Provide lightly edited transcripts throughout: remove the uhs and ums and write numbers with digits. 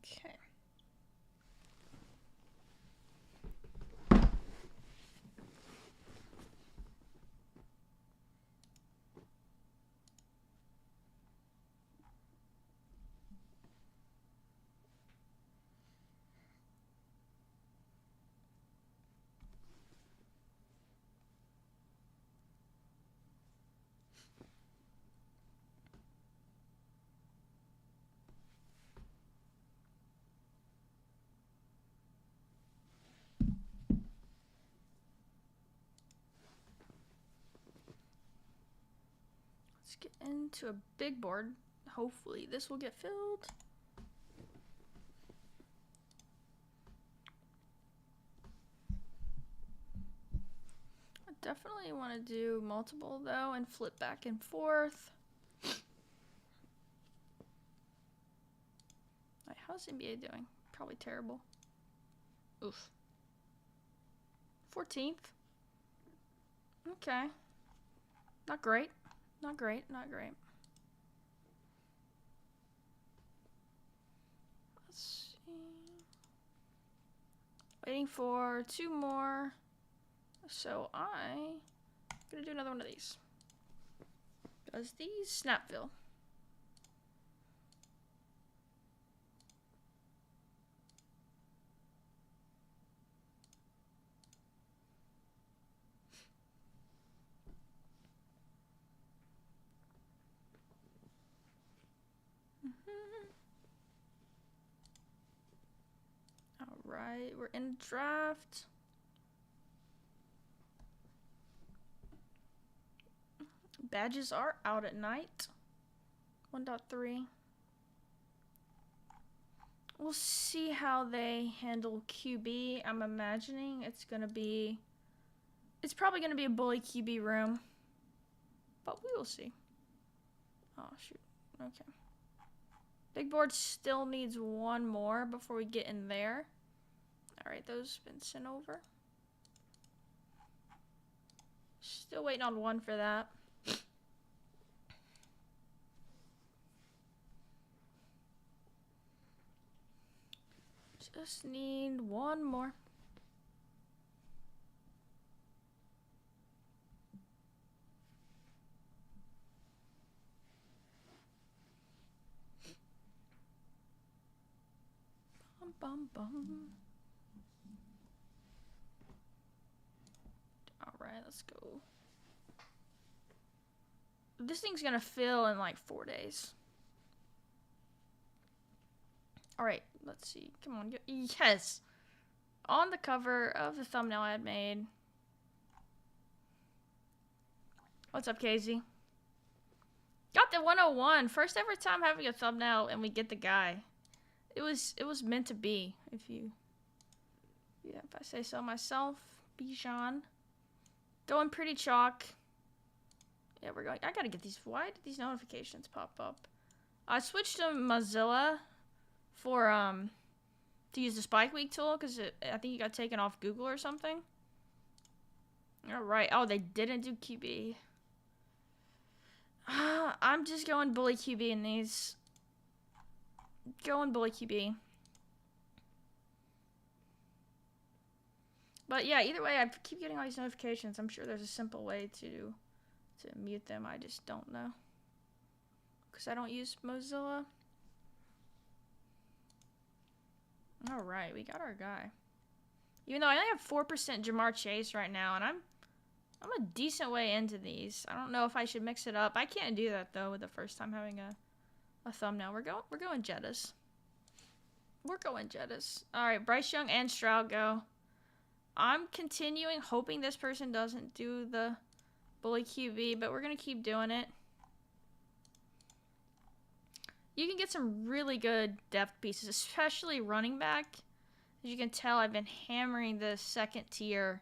Okay. Let's get into a big board. Hopefully this will get filled. I definitely want to do multiple though and flip back and forth. Right, how's NBA doing? Probably terrible. Oof. 14th. Okay. Not great. Not great. Not great. Let's see. Waiting for 2 more. So I'm gonna do another one of these. Does these snap fill? Alright, we're in draft. Badges are out at night. 1.3. We'll see how they handle QB. I'm imagining it's probably gonna be a bully QB room. But we will see. Oh shoot. Okay. Big board still needs 1 more before we get in there. Alright, those have been sent over. Still waiting on 1 for that. Just need 1 more. Bum bum bum. Alright, let's go. This thing's gonna fill in like 4 days. Alright, let's see. Come on. Yes! On the cover of the thumbnail I had made. What's up, Casey? Got the 101. First ever time having a thumbnail and we get the guy. It was meant to be, if I say so myself. Bijan. Going pretty chalk. Yeah, we're going. I gotta get these. Why did these notifications pop up? I switched to Mozilla for to use the Spike Week tool because I think it got taken off Google or something. All right. Oh, they didn't do QB. I'm just going bully QB in these. Going bully QB. But yeah, either way, I keep getting all these notifications. I'm sure there's a simple way to mute them. I just don't know. Because I don't use Mozilla. Alright, we got our guy. Even though I only have 4% Jamar Chase right now, and I'm a decent way into these. I don't know if I should mix it up. I can't do that though with the first time having a thumbnail. We're going Jettas. We're going Jettas. Alright, Bryce Young and Stroud go. I'm continuing hoping this person doesn't do the bully QB, but we're going to keep doing it. You can get some really good depth pieces, especially running back. As you can tell, I've been hammering the second tier,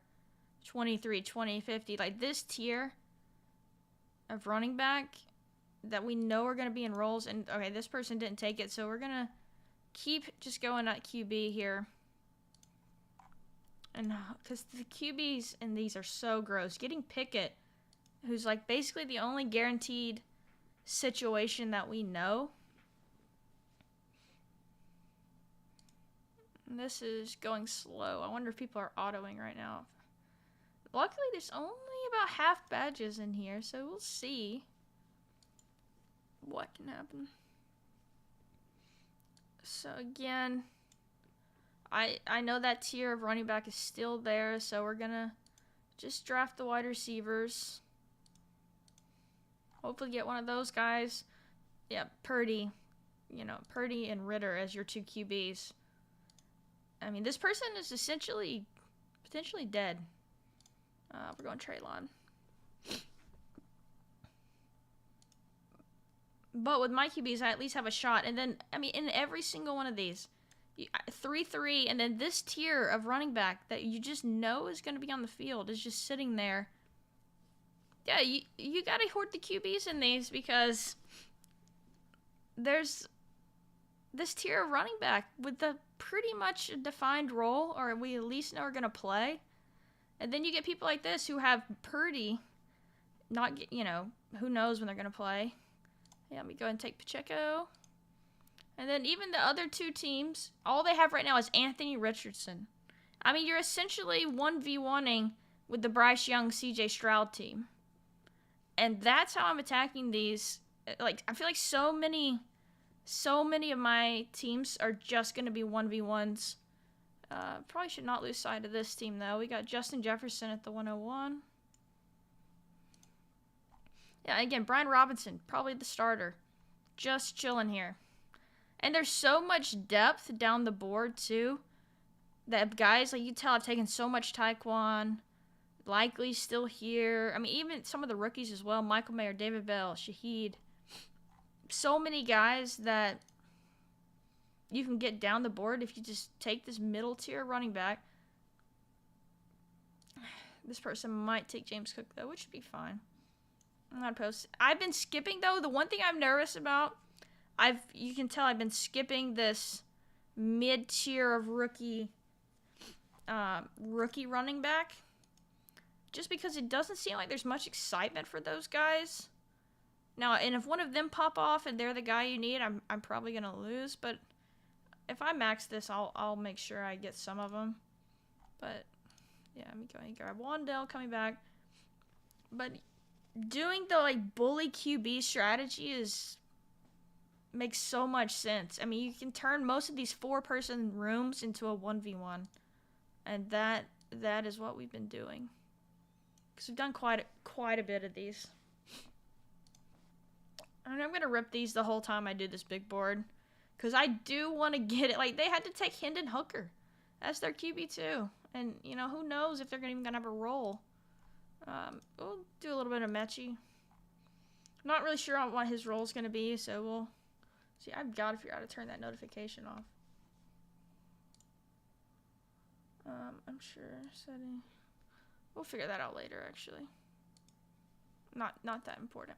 23, 20, 50. Like this tier of running back that we know are going to be in roles. And okay, this person didn't take it, so we're going to keep just going at QB here. And because the QBs in these are so gross. Getting Pickett, who's like basically the only guaranteed situation that we know. This is going slow. I wonder if people are autoing right now. Luckily, there's only about half badges in here, so we'll see what can happen. So again, I know that tier of running back is still there, so we're gonna just draft the wide receivers. Hopefully get one of those guys. Yeah, Purdy. You know, Purdy and Ritter as your 2 QBs. I mean, this person is essentially potentially dead. We're going Traylon. But with my QBs, I at least have a shot. And then, I mean, in every single one of these, 3-3, and then this tier of running back that you just know is going to be on the field is just sitting there. Yeah, you got to hoard the QBs in these because there's this tier of running back with the pretty much defined role, or we at least know are going to play. And then you get people like this who have Purdy, not, you know, who knows when they're going to play. Yeah, let me go ahead and take Pacheco. And then even the other 2 teams, all they have right now is Anthony Richardson. I mean, you're essentially 1v1ing with the Bryce Young, CJ Stroud team. And that's how I'm attacking these. Like, I feel like so many of my teams are just going to be 1v1s. Probably should not lose sight of this team, though. We got Justin Jefferson at the 101. Yeah, again, Brian Robinson, probably the starter. Just chilling here. And there's so much depth down the board, too, that guys, like, you tell, have taken so much Taekwon. Likely still here. I mean, even some of the rookies as well. Michael Mayer, David Bell, Shaheed. So many guys that you can get down the board if you just take this middle tier running back. This person might take James Cook, though, which should be fine. I'm not opposed. I've been skipping, though. The one thing I'm nervous about, you can tell I've been skipping this mid-tier of rookie running back. Just because it doesn't seem like there's much excitement for those guys. Now, and if one of them pop off and they're the guy you need, I'm probably going to lose. But if I max this, I'll make sure I get some of them. But, yeah, let me go ahead and grab Wandell coming back. But doing the, like, bully QB strategy makes so much sense. I mean, you can turn most of these 4-person rooms into a 1v1. And that is what we've been doing. Because we've done quite a bit of these. And I'm going to rip these the whole time I do this big board. Because I do want to get it. Like, they had to take Hendon Hooker as their QB too. And, you know, who knows if they're even going to have a role. We'll do a little bit of Mechie. I'm not really sure on what his role is going to be. So we'll see. I've got to figure out how to turn that notification off. I'm sure setting... We'll figure that out later, actually. Not that important.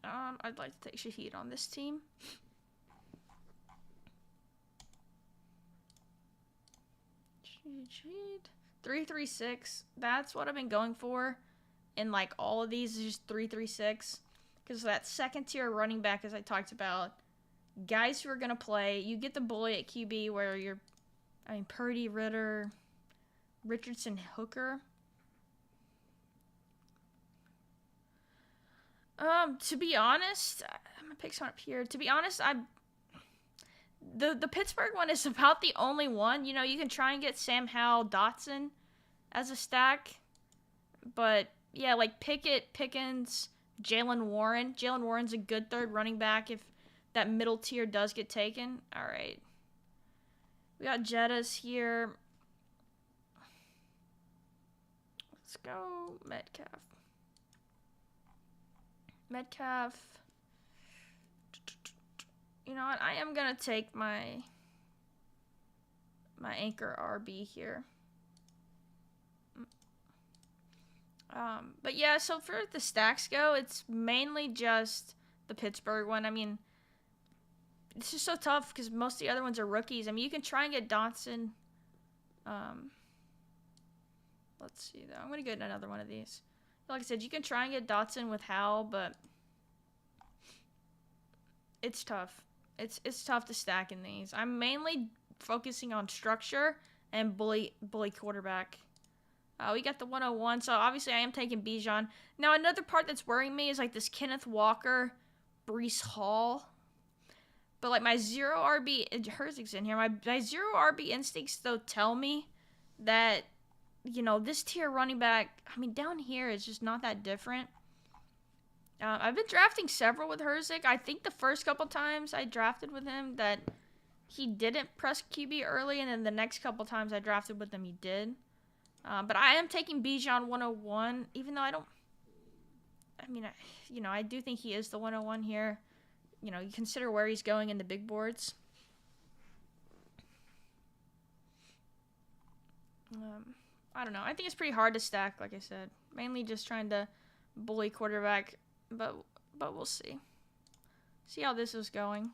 I'd like to take Shaheed on this team. Shaheed. 3-3-6. That's what I've been going for. In like all of these is just 3-3-6. Because that second tier running back, as I talked about, guys who are gonna play. You get the bully at QB where you're, I mean, Purdy, Ritter, Richardson, Hooker. To be honest, I'm gonna pick someone up here. To be honest, the Pittsburgh one is about the only one. You know, you can try and get Sam Howell, Dotson as a stack, but yeah, like Pickett, Pickens, Jalen Warren. Jalen Warren's a good third running back if that middle tier does get taken. All right, we got Jettas here. Let's go Metcalf. You know what? I am gonna take my anchor RB here. But yeah, so for the stacks go, it's mainly just the Pittsburgh one. I mean, it's just so tough because most of the other ones are rookies. I mean, you can try and get Dotson. Let's see though. I'm gonna get another one of these. Like I said, you can try and get Dotson with Howell, but it's tough. It's tough to stack in these. I'm mainly focusing on structure and bully quarterback. We got the 101, so obviously I am taking Bijan. Now, another part that's worrying me is, like, this Kenneth Walker, Breece Hall. But, like, my 0 RB, Herzig's in here. My 0 RB instincts, though, tell me that, you know, this tier running back, I mean, down here is just not that different. I've been drafting several with Herzig. I think the first couple times I drafted with him that he didn't press QB early, and then the next couple times I drafted with him, he did. But I am taking Bijan 101, even though I do think he is the 101 here. You know, you consider where he's going in the big boards. I don't know. I think it's pretty hard to stack, like I said. Mainly just trying to bully quarterback, but we'll see. See how this is going.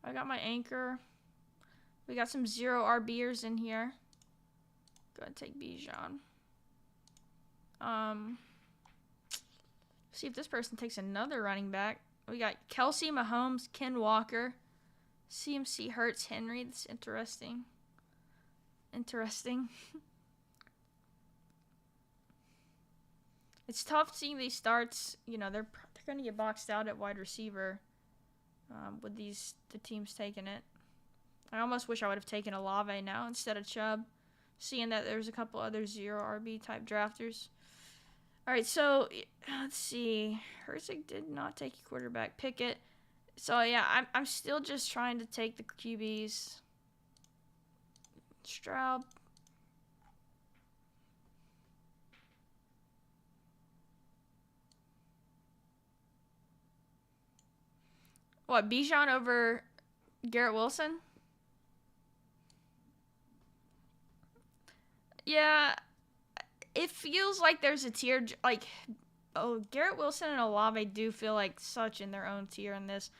I got my anchor. We got some 0 RBers in here. Go ahead and take Bijan. See if this person takes another running back. We got Kelsey, Mahomes, Ken Walker, CMC, Hurts, Henry. That's interesting. It's tough seeing these starts. You know, they're going to get boxed out at wide receiver with the teams taking it. I almost wish I would have taken Olave now instead of Chubb, seeing that there's a couple other 0 RB type drafters. All right, so let's see. Herzig did not take a quarterback. Pickett. So yeah, I'm still just trying to take the QBs. Stroud. What, Bijan over Garrett Wilson? Yeah, it feels like there's a tier, like, Garrett Wilson and Olave do feel like such in their own tier in this.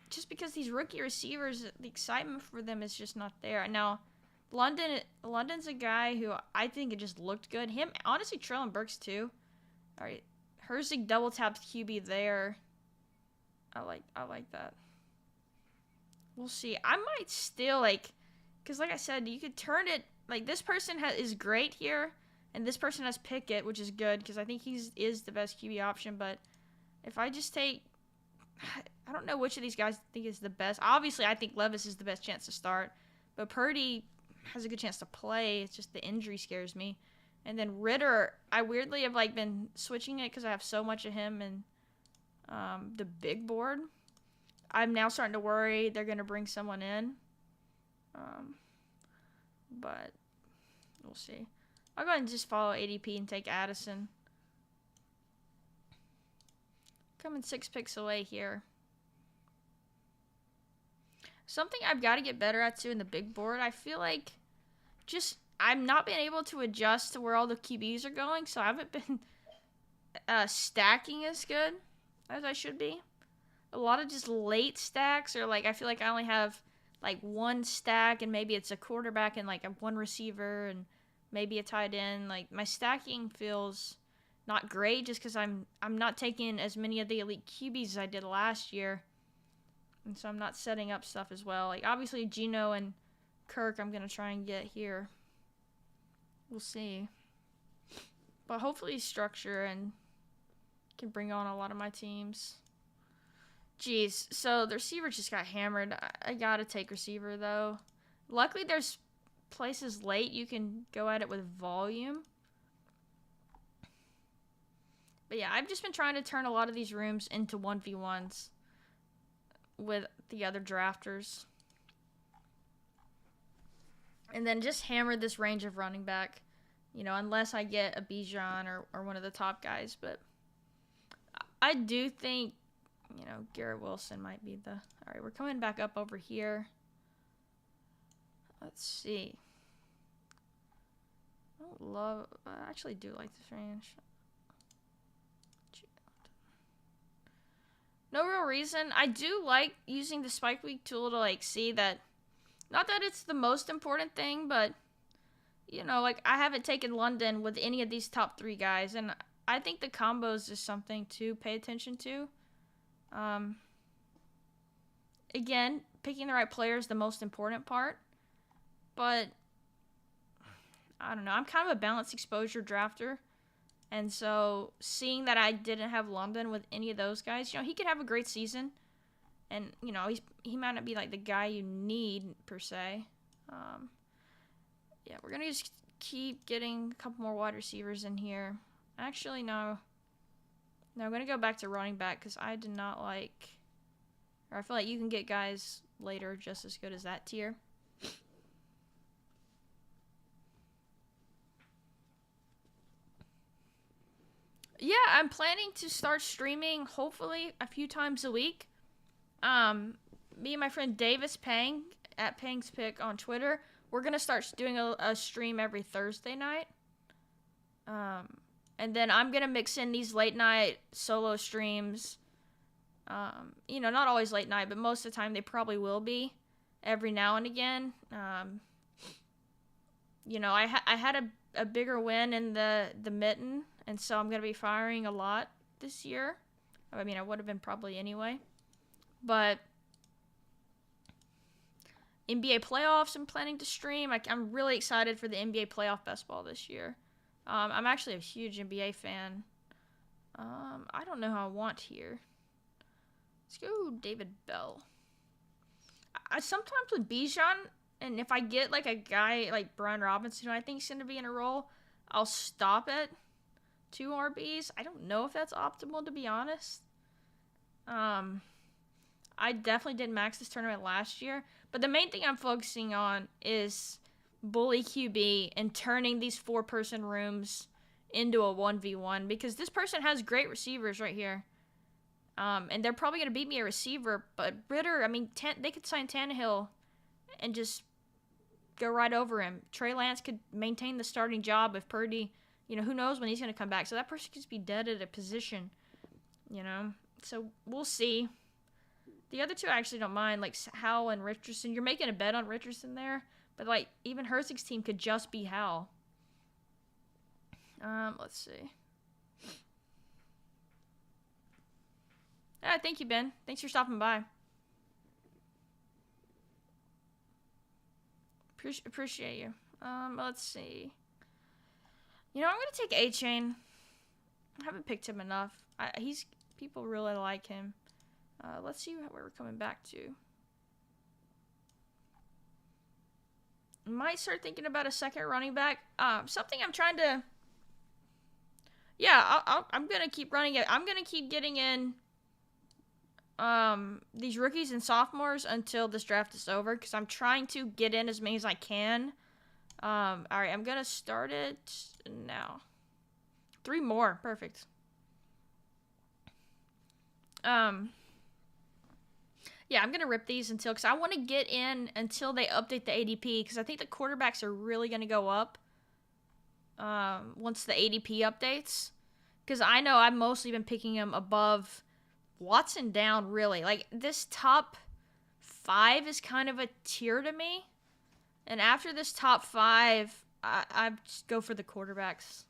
Just because these rookie receivers, the excitement for them is just not there. Now, London's a guy who I think it just looked good. Him, honestly, Treylon Burks too. All right, Herzig double tapped QB there. I like that. We'll see. I might still, like, because like I said, you could turn it, like, this person is great here, and this person has Pickett, which is good, because I think he is the best QB option, but if I just take, I don't know which of these guys I think is the best. Obviously, I think Levis is the best chance to start, but Purdy has a good chance to play. It's just the injury scares me. And then Ritter, I weirdly have, like, been switching it because I have so much of him and the big board. I'm now starting to worry they're going to bring someone in. But we'll see. I'll go ahead and just follow ADP and take Addison. Coming 6 picks away here. Something I've got to get better at too in the big board. I feel like I'm not being able to adjust to where all the QBs are going, so I haven't been stacking as good as I should be. A lot of just late stacks, or like I feel like I only have like one stack and maybe it's a quarterback and like a one receiver and maybe a tight end. Like, my stacking feels not great just because I'm not taking as many of the elite QBs as I did last year, and so I'm not setting up stuff as well. Like, obviously Geno and Kirk I'm gonna try and get here. We'll see, but hopefully structure and can bring on a lot of my teams. Jeez, so the receiver just got hammered. I gotta take receiver, though. Luckily, there's places late you can go at it with volume. But yeah, I've just been trying to turn a lot of these rooms into 1v1s with the other drafters. And then just hammer this range of running back, you know, unless I get a Bijan or one of the top guys. But I do think, you know, Garrett Wilson might be the... All right, we're coming back up over here. Let's see. I actually do like this range. No real reason. I do like using the Spike Week tool to, like, see that... Not that it's the most important thing, but, you know, like, I haven't taken London with any of these top 3 guys, and I think the combos is something to pay attention to. Again, picking the right player is the most important part. But, I don't know. I'm kind of a balanced exposure drafter. And so, seeing that I didn't have London with any of those guys, he could have a great season. And, he might not be, like, the guy you need, per se. Yeah, we're going to just keep getting a couple more wide receivers in here. Actually, no. No, I'm going to go back to running back because I did not like... Or I feel like you can get guys later just as good as that tier. Yeah, I'm planning to start streaming, hopefully, a few times a week. Me and my friend Davis Pang, at Pang's Pick on Twitter, we're going to start doing a stream every Thursday night. And then I'm going to mix in these late night solo streams. Not always late night, but most of the time they probably will be every now and again. I had a bigger win in the mitten, and so I'm going to be firing a lot this year. I mean, I would have been probably anyway. But NBA playoffs I'm planning to stream. I'm really excited for the NBA playoff best ball this year. I'm actually a huge NBA fan. I don't know how I want here. Let's go David Bell. I sometimes with Bijan, and if I get like a guy like Brian Robinson who I think is going to be in a role, I'll stop at 2 RBs. I don't know if that's optimal, to be honest. I definitely did max this tournament last year, but the main thing I'm focusing on is bully QB and turning these 4-person rooms into a 1v1 because this person has great receivers right here. And they're probably going to beat me a receiver, but Ritter, I mean, they could sign Tannehill and just go right over him. Trey Lance could maintain the starting job if Purdy, who knows when he's going to come back. So that person could just be dead at a position, So we'll see. The other two I actually don't mind, like Howell and Richardson. You're making a bet on Richardson there, but like even Herzig's team could just be Howell. Let's see. Thank you, Ben. Thanks for stopping by. Appreciate you. Let's see. I'm gonna take A-Chain. I haven't picked him enough. People really like him. Let's see where we're coming back to. Might start thinking about a second running back. Something I'm trying to... Yeah, I'm gonna keep running it. I'm gonna keep getting in these rookies and sophomores until this draft is over, because I'm trying to get in as many as I can. Alright, I'm gonna start it now. 3 more. Perfect. Yeah, I'm gonna rip these because I want to get in until they update the ADP, because I think the quarterbacks are really gonna go up once the ADP updates, because I know I've mostly been picking them above Watson down, really. Like, this top 5 is kind of a tier to me. And after this top 5, I just go for the quarterbacks.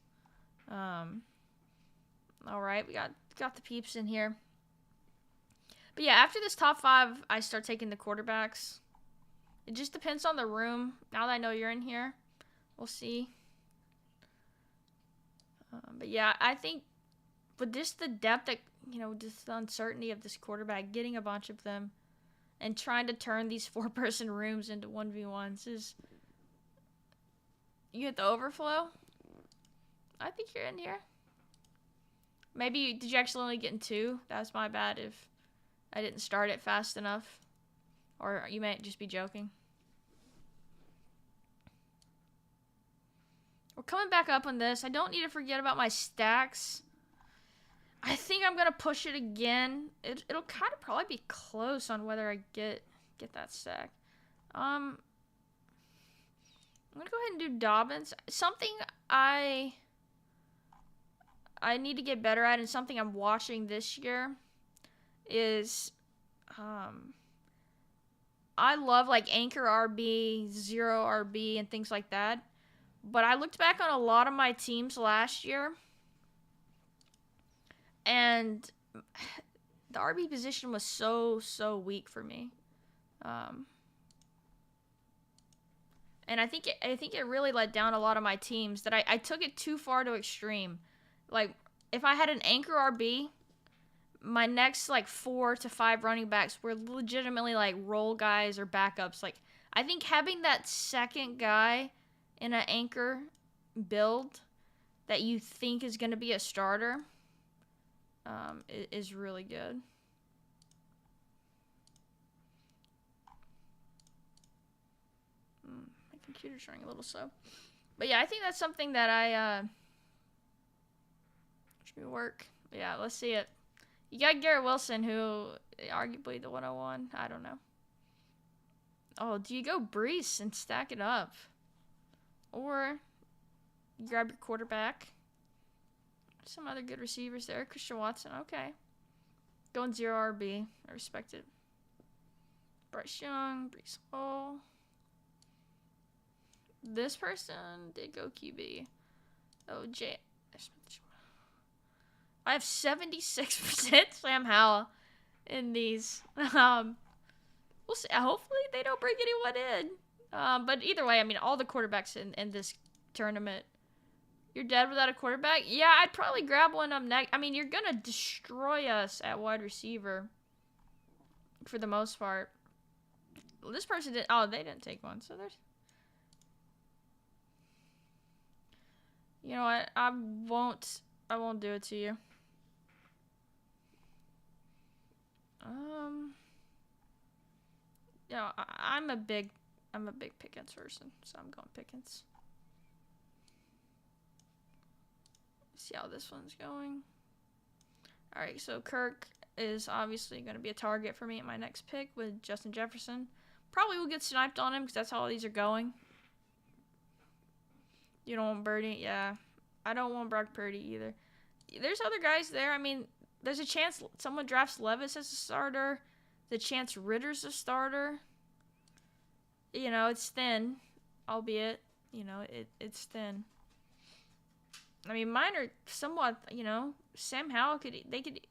Alright, we got the peeps in here. But yeah, after this top 5, I start taking the quarterbacks. It just depends on the room. Now that I know you're in here, we'll see. But yeah, I think with just the depth that, just the uncertainty of this quarterback, getting a bunch of them and trying to turn these 4-person rooms into 1v1s is... You get the overflow? I think you're in here. Maybe, did you actually only get in 2? That was my bad if I didn't start it fast enough. Or you might just be joking. We're coming back up on this. I don't need to forget about my stacks. I think I'm going to push it again. It'll kind of probably be close on whether I get that stack. I'm going to go ahead and do Dobbins. Something I need to get better at, and something I'm watching this year, is I love like anchor RB, zero RB, and things like that. But I looked back on a lot of my teams last year, and the RB position was so weak for me. And I think it really let down a lot of my teams that I took it too far to extreme. Like, if I had an anchor RB, my next, like, 4 to 5 running backs were legitimately, like, role guys or backups. Like, I think having that second guy in an anchor build that you think is going to be a starter is really good. My computer's running a little slow. But yeah, I think that's something that I should work. Yeah, let's see it. You got Garrett Wilson, who arguably the 101. I don't know. Oh, do you go Brees and stack it up? Or you grab your quarterback. Some other good receivers there. Christian Watson, okay. Going 0 RB. I respect it. Bryce Young, Brees Hall. This person did go QB. Oh, I have 76% Sam Howell in these. We'll see. Hopefully they don't bring anyone in. But either way, I mean, all the quarterbacks in this tournament. You're dead without a quarterback? Yeah, I'd probably grab one up next. I mean, you're going to destroy us at wide receiver for the most part. Well, this person did. Oh, they didn't take one. So there's. You know what? I won't do it to you. You know, I'm a big Pickens person, so I'm going Pickens. See how this one's going. All right, so Kirk is obviously going to be a target for me at my next pick with Justin Jefferson. Probably will get sniped on him because that's how all these are going. You don't want Birdie? Yeah. I don't want Brock Purdy either. There's other guys there. I mean, there's a chance someone drafts Levis as a starter. The chance Ritter's a starter. You know, it's thin, albeit, you know, it's thin. I mean, mine are somewhat, you know, Sam Howell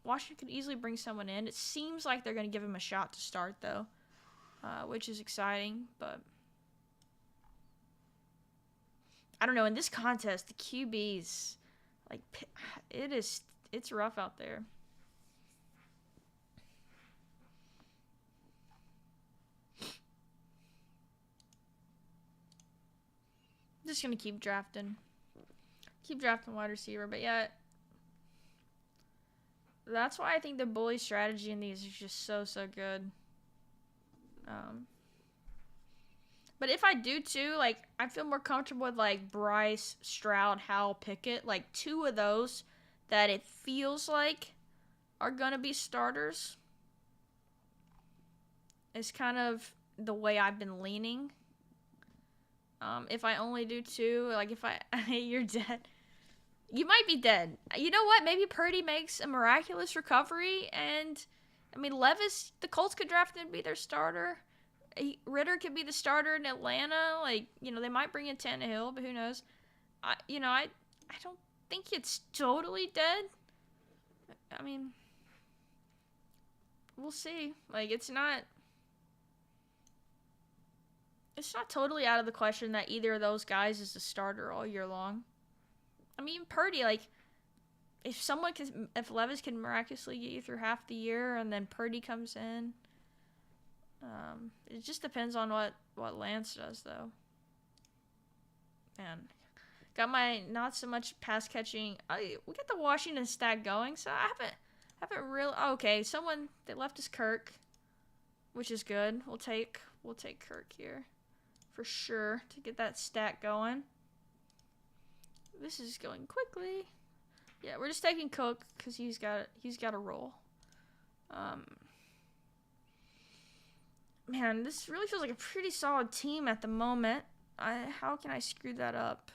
Washington could easily bring someone in. It seems like they're going to give him a shot to start, though, which is exciting, but I don't know. In this contest, the QBs, like, it's rough out there. I'm just going to keep drafting. Keep drafting wide receiver, but yeah, that's why I think the bully strategy in these is just so good. But if I do too, like, I feel more comfortable with like Bryce, Stroud, Howell, Pickett, like 2 of those that it feels like are gonna be starters. It's kind of the way I've been leaning. If I only do 2, like if you're dead. You might be dead. You know what? Maybe Purdy makes a miraculous recovery, and I mean, Levis, the Colts could draft him and be their starter. Ritter could be the starter in Atlanta. Like, you know, they might bring in Tannehill, but who knows? I don't think it's totally dead. I mean, we'll see. Like, it's not totally out of the question that either of those guys is a starter all year long. I mean, Purdy, like, if Levis can miraculously get you through half the year and then Purdy comes in, it just depends on what Lance does, though. Man, got my not so much pass catching. We got the Washington stack going, so I haven't really. Oh, okay, someone that left is Kirk, which is good. We'll take Kirk here for sure to get that stack going. This is going quickly. Yeah, we're just taking Cook because he's got a roll. Man, this really feels like a pretty solid team at the moment. How can I screw that up?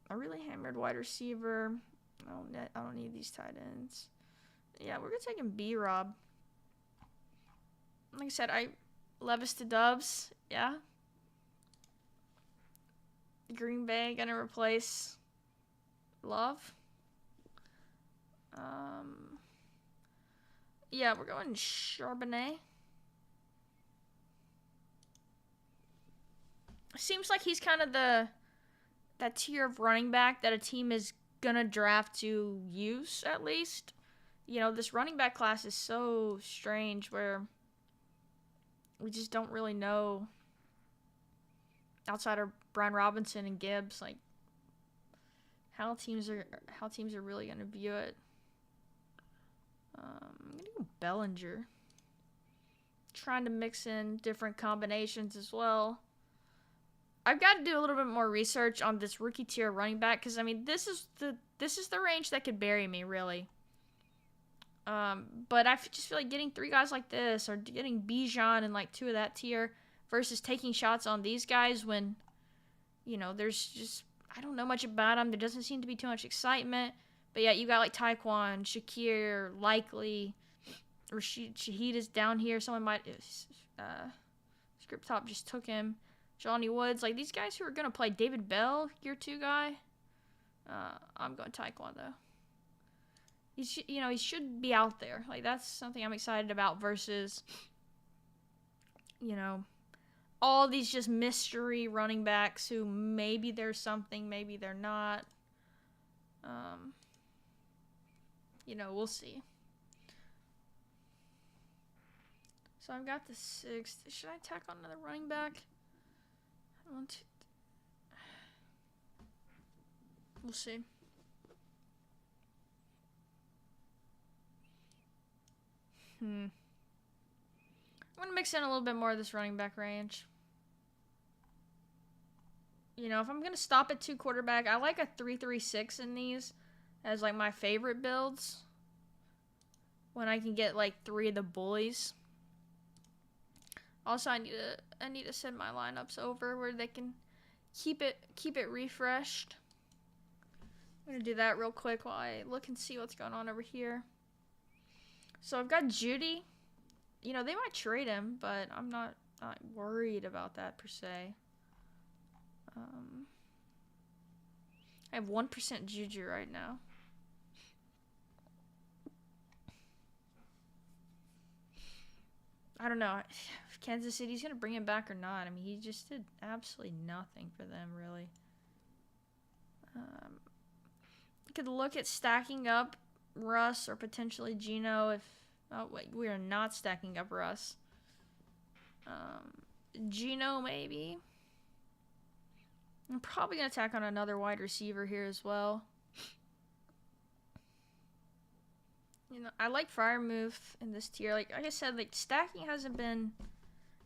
I really hammered wide receiver. I don't need these tight ends. Yeah, we're gonna take him B-Rob. Like I said, Levis to Dubs. Yeah. Green Bay gonna replace Love. Yeah, we're going Charbonnet. Seems like he's kind of that tier of running back that a team is gonna draft to use, at least. You know, this running back class is so strange where we just don't really know, outside of Brian Robinson and Gibbs, like how teams are really gonna view it. I'm gonna go Bellinger. Trying to mix in different combinations as well. I've got to do a little bit more research on this rookie tier running back, because I mean this is the range that could bury me, really. But I just feel like getting 3 guys like this, or getting Bijan and like 2 of that tier, versus taking shots on these guys when, you know, there's just, I don't know much about them. There doesn't seem to be too much excitement. But yeah, you got like Taekwon, Shakir, Likely, Shaheed is down here. Someone might, Script Top just took him. Johnny Woods, like these guys who are gonna play. David Bell, year 2 guy. I'm going Taekwon though. He should be out there. Like that's something I'm excited about versus, you know, all these just mystery running backs who maybe there's something, maybe they're not. You know, we'll see. So I've got the 6th. Should I tack on another running back? We'll see. I'm going to mix in a little bit more of this running back range. You know, if I'm going to stop at 2 quarterback, I like a 3-3-6 in these as like my favorite builds. When I can get like 3 of the bullies. Also, I need to send my lineups over where they can keep it refreshed. I'm gonna do that real quick while I look and see what's going on over here. So I've got Judy. You know, they might trade him, but I'm not worried about that per se. I have 1% Juju right now. I don't know if Kansas City's going to bring him back or not. I mean, he just did absolutely nothing for them, really. Could look at stacking up Russ or potentially Geno if... Oh, wait, we are not stacking up Russ. Geno, maybe. I'm probably going to tack on another wide receiver here as well. You know, I like Freiermuth in this tier. Like I said, like stacking hasn't been...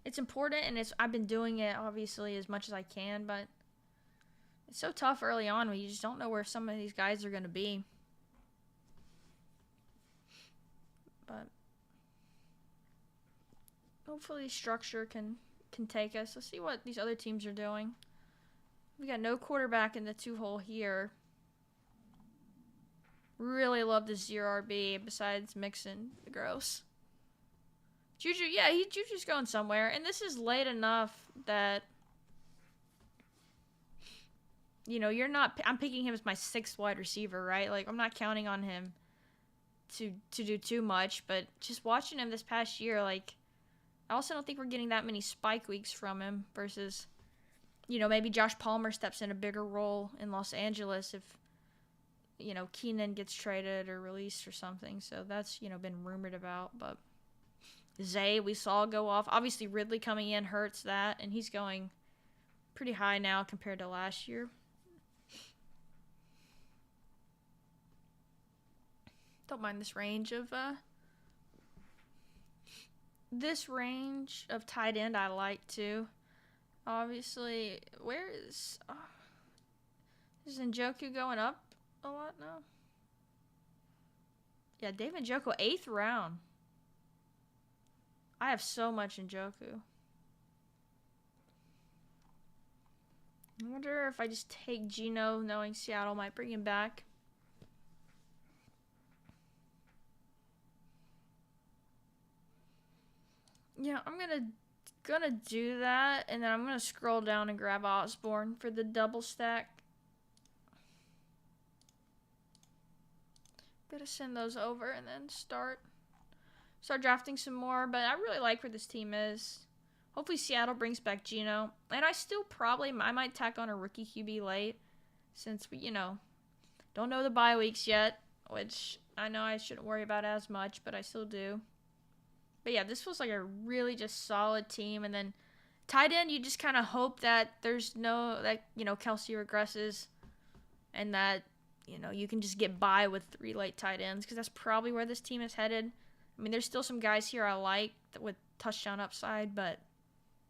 It's important, and I've been doing it, obviously, as much as I can, but it's so tough early on when you just don't know where some of these guys are going to be. But hopefully structure can take us. Let's see what these other teams are doing. We got no quarterback in the 2-hole here. Really love the 0 RB besides Mixon. Gross. Juju, yeah, Juju's going somewhere. And this is late enough that, you know, I'm picking him as my 6th wide receiver, right? Like, I'm not counting on him to do too much. But just watching him this past year, like, I also don't think we're getting that many spike weeks from him versus, you know, maybe Josh Palmer steps in a bigger role in Los Angeles if, you know, Keenan gets traded or released or something. So that's, you know, been rumored about. But Zay, we saw go off. Obviously, Ridley coming in hurts that. And he's going pretty high now compared to last year. Don't mind this range of... This range of tight end I like, too. Obviously, where is... is Njoku going up a lot now? Yeah, David Njoku, 8th round. I have so much Njoku. I wonder if I just take Geno, knowing Seattle might bring him back. Yeah, I'm gonna do that, and then I'm gonna scroll down and grab Osborne for the double stack. Gotta send those over and then start drafting some more. But I really like where this team is. Hopefully Seattle brings back Geno. And I still I might tack on a rookie QB late. Since we, don't know the bye weeks yet. Which I know I shouldn't worry about as much, but I still do. But yeah, this feels like a really just solid team. And then tight end, you just kind of hope that Kelsey regresses. And that, you can just get by with 3 late tight ends. Because that's probably where this team is headed. I mean, there's still some guys here I like with touchdown upside. But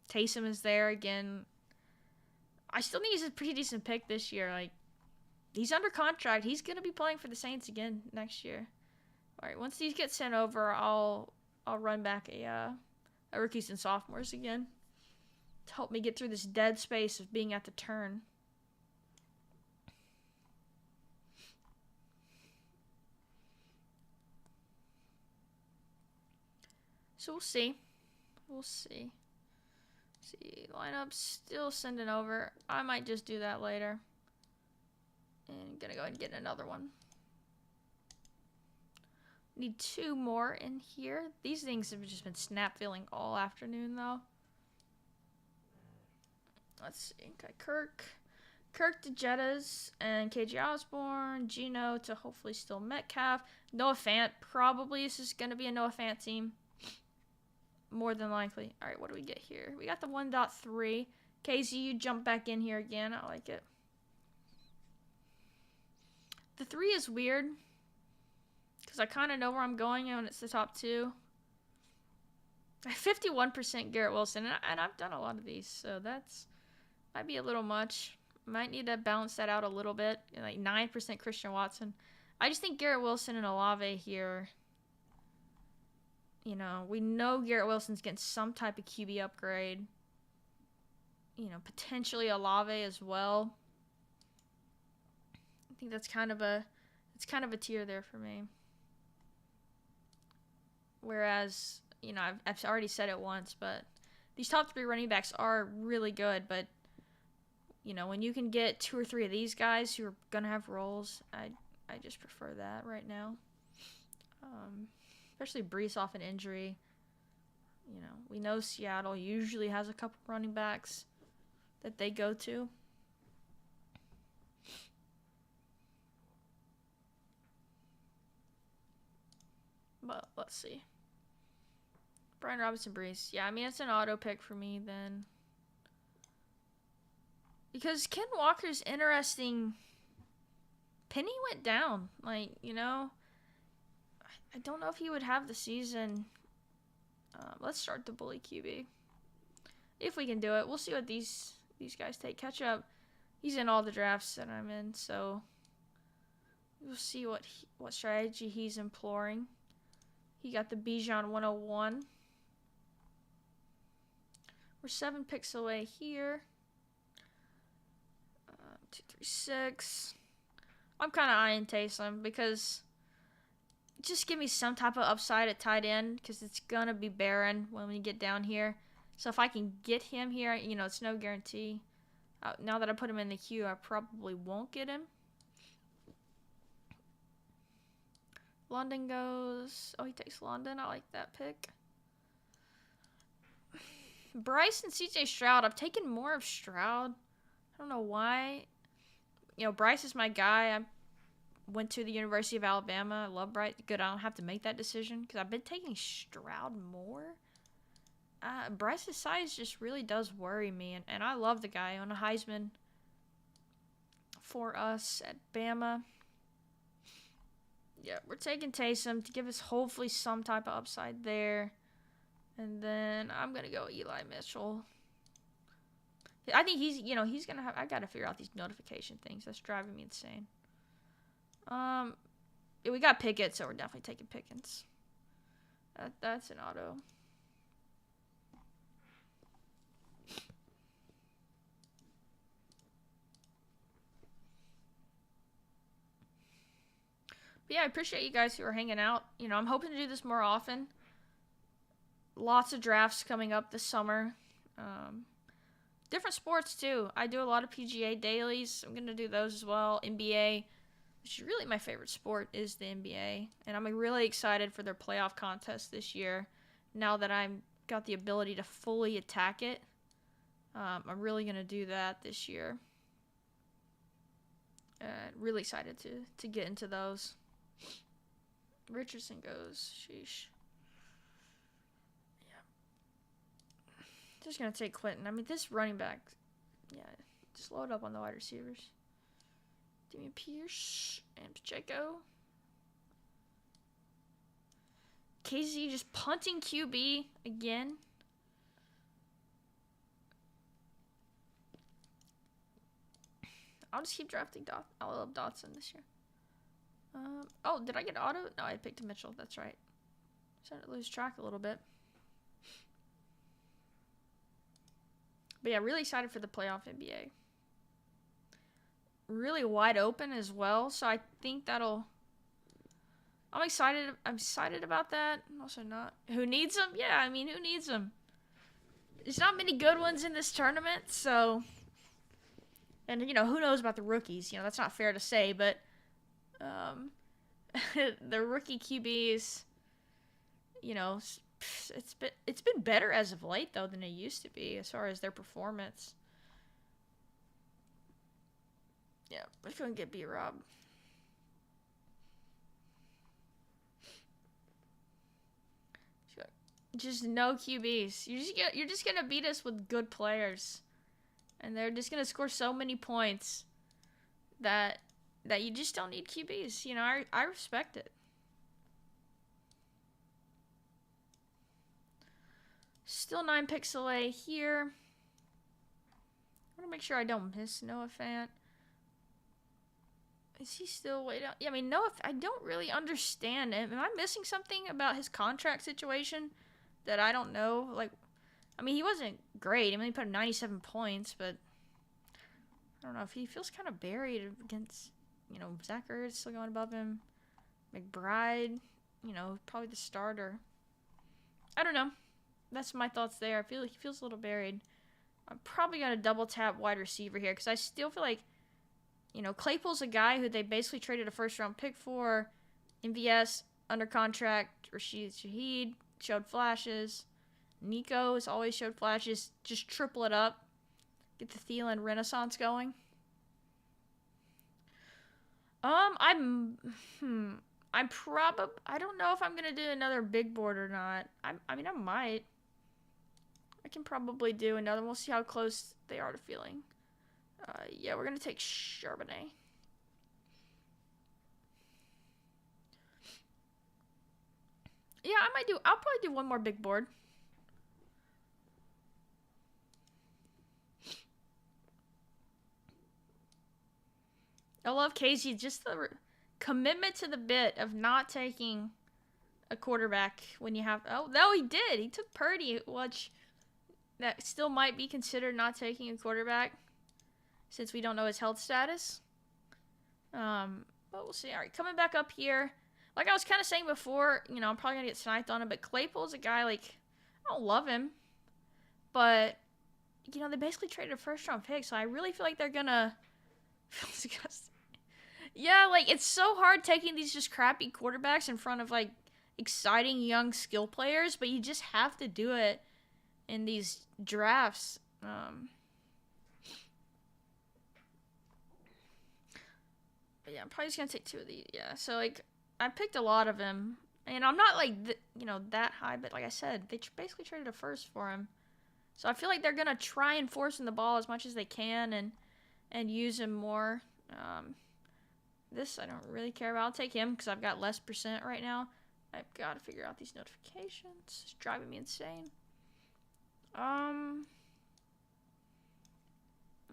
Taysom is there again. I still think he's a pretty decent pick this year. Like, he's under contract. He's going to be playing for the Saints again next year. All right, once these get sent over, I'll run back a Rookies and Sophomores again to help me get through this dead space of being at the turn. So we'll see. See, lineup still sending over. I might just do that later. And gonna go ahead and get another one. Need 2 more in here. These things have just been snap filling all afternoon though. Let's see. Okay, Kirk to Jettas and KJ Osborne. Geno to hopefully still Metcalf. Noah Fant. Probably this is gonna be a Noah Fant team. More than likely. Alright, what do we get here? We got the 1.3. KZ, you jump back in here again. I like it. The 3 is weird. Because I kind of know where I'm going when it's the top 2. 51% Garrett Wilson. And I've done a lot of these. So that's might be a little much. Might need to balance that out a little bit. Like 9% Christian Watson. I just think Garrett Wilson and Olave here. We know Garrett Wilson's getting some type of QB upgrade. Potentially Olave as well. I think that's kind of a tier there for me. Whereas, I've already said it once, but these top 3 running backs are really good. But, when you can get 2 or 3 of these guys who are going to have roles, I just prefer that right now. Especially Brees off an injury. We know Seattle usually has a couple running backs that they go to. But let's see. Brian Robinson, Brees. Yeah, I mean, it's an auto pick for me then. Because Ken Walker's interesting. Penny went down. Like, I don't know if he would have the season. Let's start the bully QB. If we can do it. We'll see what these guys take. Catch up. He's in all the drafts that I'm in, so we'll see what strategy he's employing. He got the Bijan 101. We're 7 picks away here. 2, 3, 6. I'm kind of eyeing Taysom because just give me some type of upside at tight end because it's going to be barren when we get down here. So if I can get him here, it's no guarantee. Now that I put him in the queue, I probably won't get him. London goes. Oh, he takes London. I like that pick. Bryce and CJ Stroud. I've taken more of Stroud. I don't know why. Bryce is my guy. I went to the University of Alabama. I love Bryce. Good, I don't have to make that decision because I've been taking Stroud more. Bryce's size just really does worry me, and I love the guy on a Heisman for us at Bama. Yeah, we're taking Taysom to give us hopefully some type of upside there. And then I'm going to go Eli Mitchell. I think he's going to have... I got to figure out these notification things. That's driving me insane. Yeah, we got Pickett, so we're definitely taking Pickens. That's an auto. But yeah, I appreciate you guys who are hanging out. I'm hoping to do this more often. Lots of drafts coming up this summer. Different sports, too. I do a lot of PGA dailies. I'm going to do those as well. NBA. which is really my favorite sport, is the NBA. And I'm really excited for their playoff contest this year. Now that I'm got the ability to fully attack it, I'm really going to do that this year. Really excited to get into those. Richardson goes. Sheesh. Yeah. Just going to take Clinton. I mean, this running back, yeah, just load up on the wide receivers. Damian Pierce and Pacheco. KZ just punting QB again. I'll just keep drafting I love Dotson this year. Oh, did I get auto? No, I picked Mitchell. That's right. Starting to lose track a little bit. But yeah, really excited for the playoff NBA. Really wide open as well, so I think that'll... I'm excited about that. Also not. Who needs them? Yeah, I mean, who needs them? There's not many good ones in this tournament, so... And, you know, who knows about the rookies? You know, that's not fair to say, but... the rookie QBs, you know, it's been better as of late, though, than it used to be, as far as their performance. Yeah, I couldn't get B-Rob. Just no QBs. You're just gonna beat us with good players, and they're just gonna score so many points that you just don't need QBs. You know, I respect it. Still 9 picks away here. I want to make sure I don't miss Noah Fant. Is he still way down? Yeah, I mean, Noah, I don't really understand him. Am I missing something about his contract situation that I don't know? Like, I mean, he wasn't great. I mean, he put up 97 points, but I don't know if he feels kind of buried against, you know, Zach Ertz still going above him. McBride, you know, probably the starter. I don't know. That's my thoughts there. I feel like he feels a little buried. I'm probably going to double tap wide receiver here because I still feel like, you know, Claypool's a guy who they basically traded a first-round pick for. MVS, under contract. Rashid Shaheed showed flashes. Nico has always showed flashes. Just triple it up. Get the Thielen renaissance going. I don't know if I'm going to do another big board or not. I mean, I might. I can probably do another. We'll see how close they are to feeling. Yeah, we're going to take Charbonnet. Yeah, I'll probably do one more big board. I love Casey, just the commitment to the bit of not taking a quarterback when you have... Oh, no, he did. He took Purdy, which that still might be considered not taking a quarterback since we don't know his health status. But we'll see. All right, coming back up here. Like I was kind of saying before, you know, I'm probably going to get sniped on him, but Claypool's a guy, like, I don't love him. But, you know, they basically traded a first-round pick, so I really feel like they're going to... Yeah, like, it's so hard taking these just crappy quarterbacks in front of, like, exciting young skill players, but you just have to do it in these drafts. But yeah, I'm probably just going to take 2 of these. Yeah, so, like, I picked a lot of him, and I'm not, like, you know, that high, but like I said, they basically traded a first for him. So I feel like they're going to try and force him the ball as much as they can and use him more. This I don't really care about. I'll take him because I've got less % right now. I've got to figure out these notifications. It's driving me insane.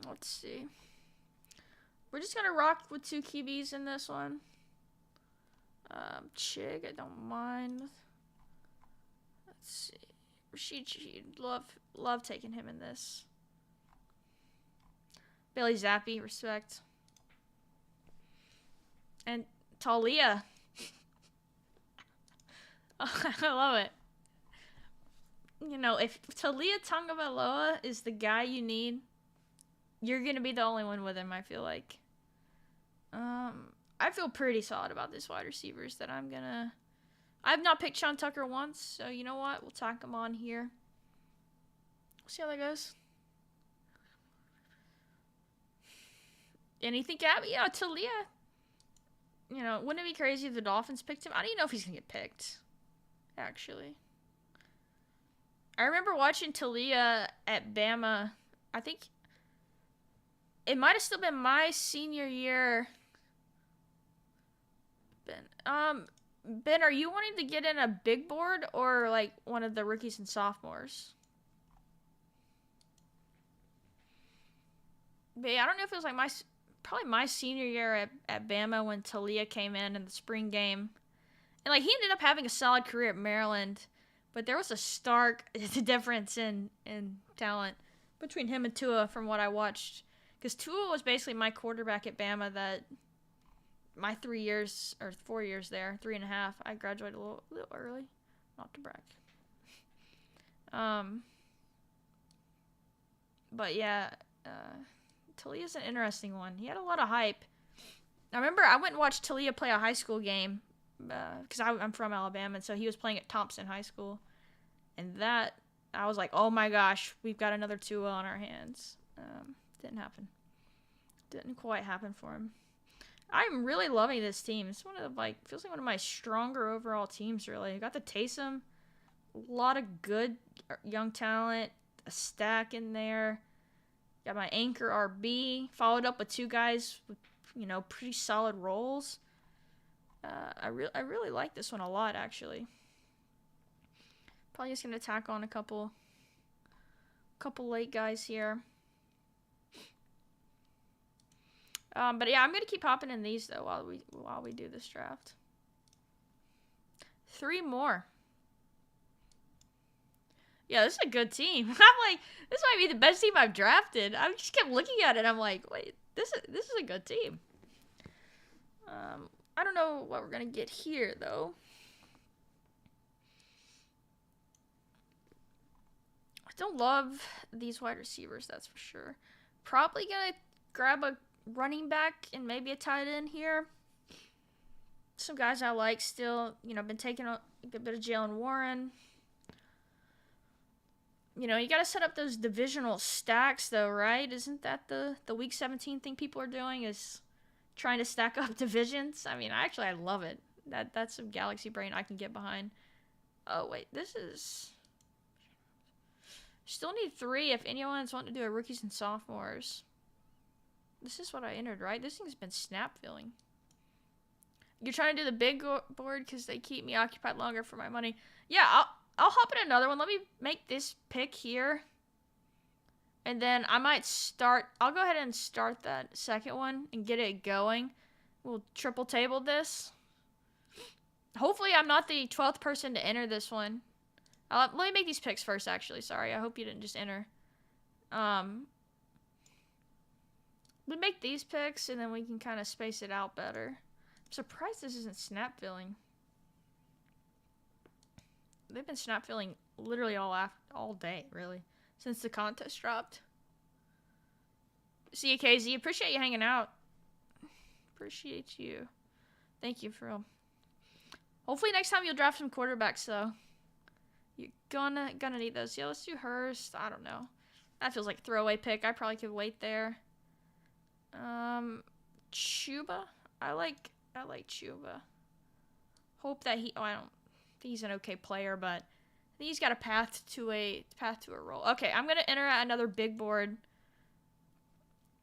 Let's see. We're just going to rock with 2 QBs in this one. Chig, I don't mind. Let's see. Rashid Shaheed, love taking him in this. Bailey Zappi, respect. And Talia. Oh, I love it. You know, if Talia Tagovailoa is the guy you need, you're going to be the only one with him, I feel like. I feel pretty solid about this wide receivers that I'm gonna... I've not picked Sean Tucker once, so you know what? We'll tack him on here. We'll see how that goes. And you think, yeah, Talia, you know, wouldn't it be crazy if the Dolphins picked him? I don't even know if he's gonna get picked, actually. I remember watching Talia at Bama. I think it might have still been my senior year. Ben, are you wanting to get in a big board or like one of the rookies and sophomores? But yeah, I don't know if it was like probably my senior year at Bama when Talia came in the spring game. And like he ended up having a solid career at Maryland, but there was a stark difference in talent between him and Tua from what I watched. Because Tua was basically my quarterback at Bama that my 3 years, or 4 years there, 3.5, I graduated a little early. Not to brag. But yeah, Talia's an interesting one. He had a lot of hype. I remember I went and watched Talia play a high school game because I'm from Alabama, and so he was playing at Thompson High School. And that, I was like, oh my gosh, we've got another Tua on our hands. Didn't happen. Didn't quite happen for him. I'm really loving this team. It's one of the, like, feels like one of my stronger overall teams, really. I got the Taysom, a lot of good young talent, a stack in there. Got my anchor RB, followed up with 2 guys with, you know, pretty solid roles. I really like this one a lot, actually. Probably just gonna tack on a couple late guys here. But yeah, I'm gonna keep hopping in these though while we do this draft. 3 more. Yeah, this is a good team. I'm like, this might be the best team I've drafted. I just kept looking at it. I'm like, wait, this is a good team. I don't know what we're gonna get here though. I don't love these wide receivers, that's for sure. Probably gonna grab a running back and maybe a tight end here. Some guys I like still, you know, been taking a good bit of Jalen Warren. You know, you got to set up those divisional stacks though, right? Isn't that the week 17 thing people are doing, is trying to stack up divisions? I mean, I love it. That's some galaxy brain I can get behind. Oh, wait, this is... Still need 3 if anyone's wanting to do a rookies and sophomores. This is what I entered, right? This thing's been snap filling. You're trying to do the big board because they keep me occupied longer for my money. Yeah, I'll hop in another one. Let me make this pick here. And then I might start... I'll go ahead and start that second one and get it going. We'll triple table this. Hopefully I'm not the 12th person to enter this one. Let me make these picks first, actually. Sorry, I hope you didn't just enter. We make these picks, and then we can kind of space it out better. I'm surprised this isn't snap filling. They've been snap filling literally all day, really, since the contest dropped. See you, KZ. Appreciate you hanging out. Appreciate you. Thank you, for real. Hopefully next time you'll draft some quarterbacks, though. You're gonna need those. Yeah, let's do Hurst. I don't know. That feels like a throwaway pick. I probably could wait there. Chuba. I like Chuba. Hope that I don't think he's an okay player, but I think he's got a path to a role. Okay, I'm gonna enter another big board.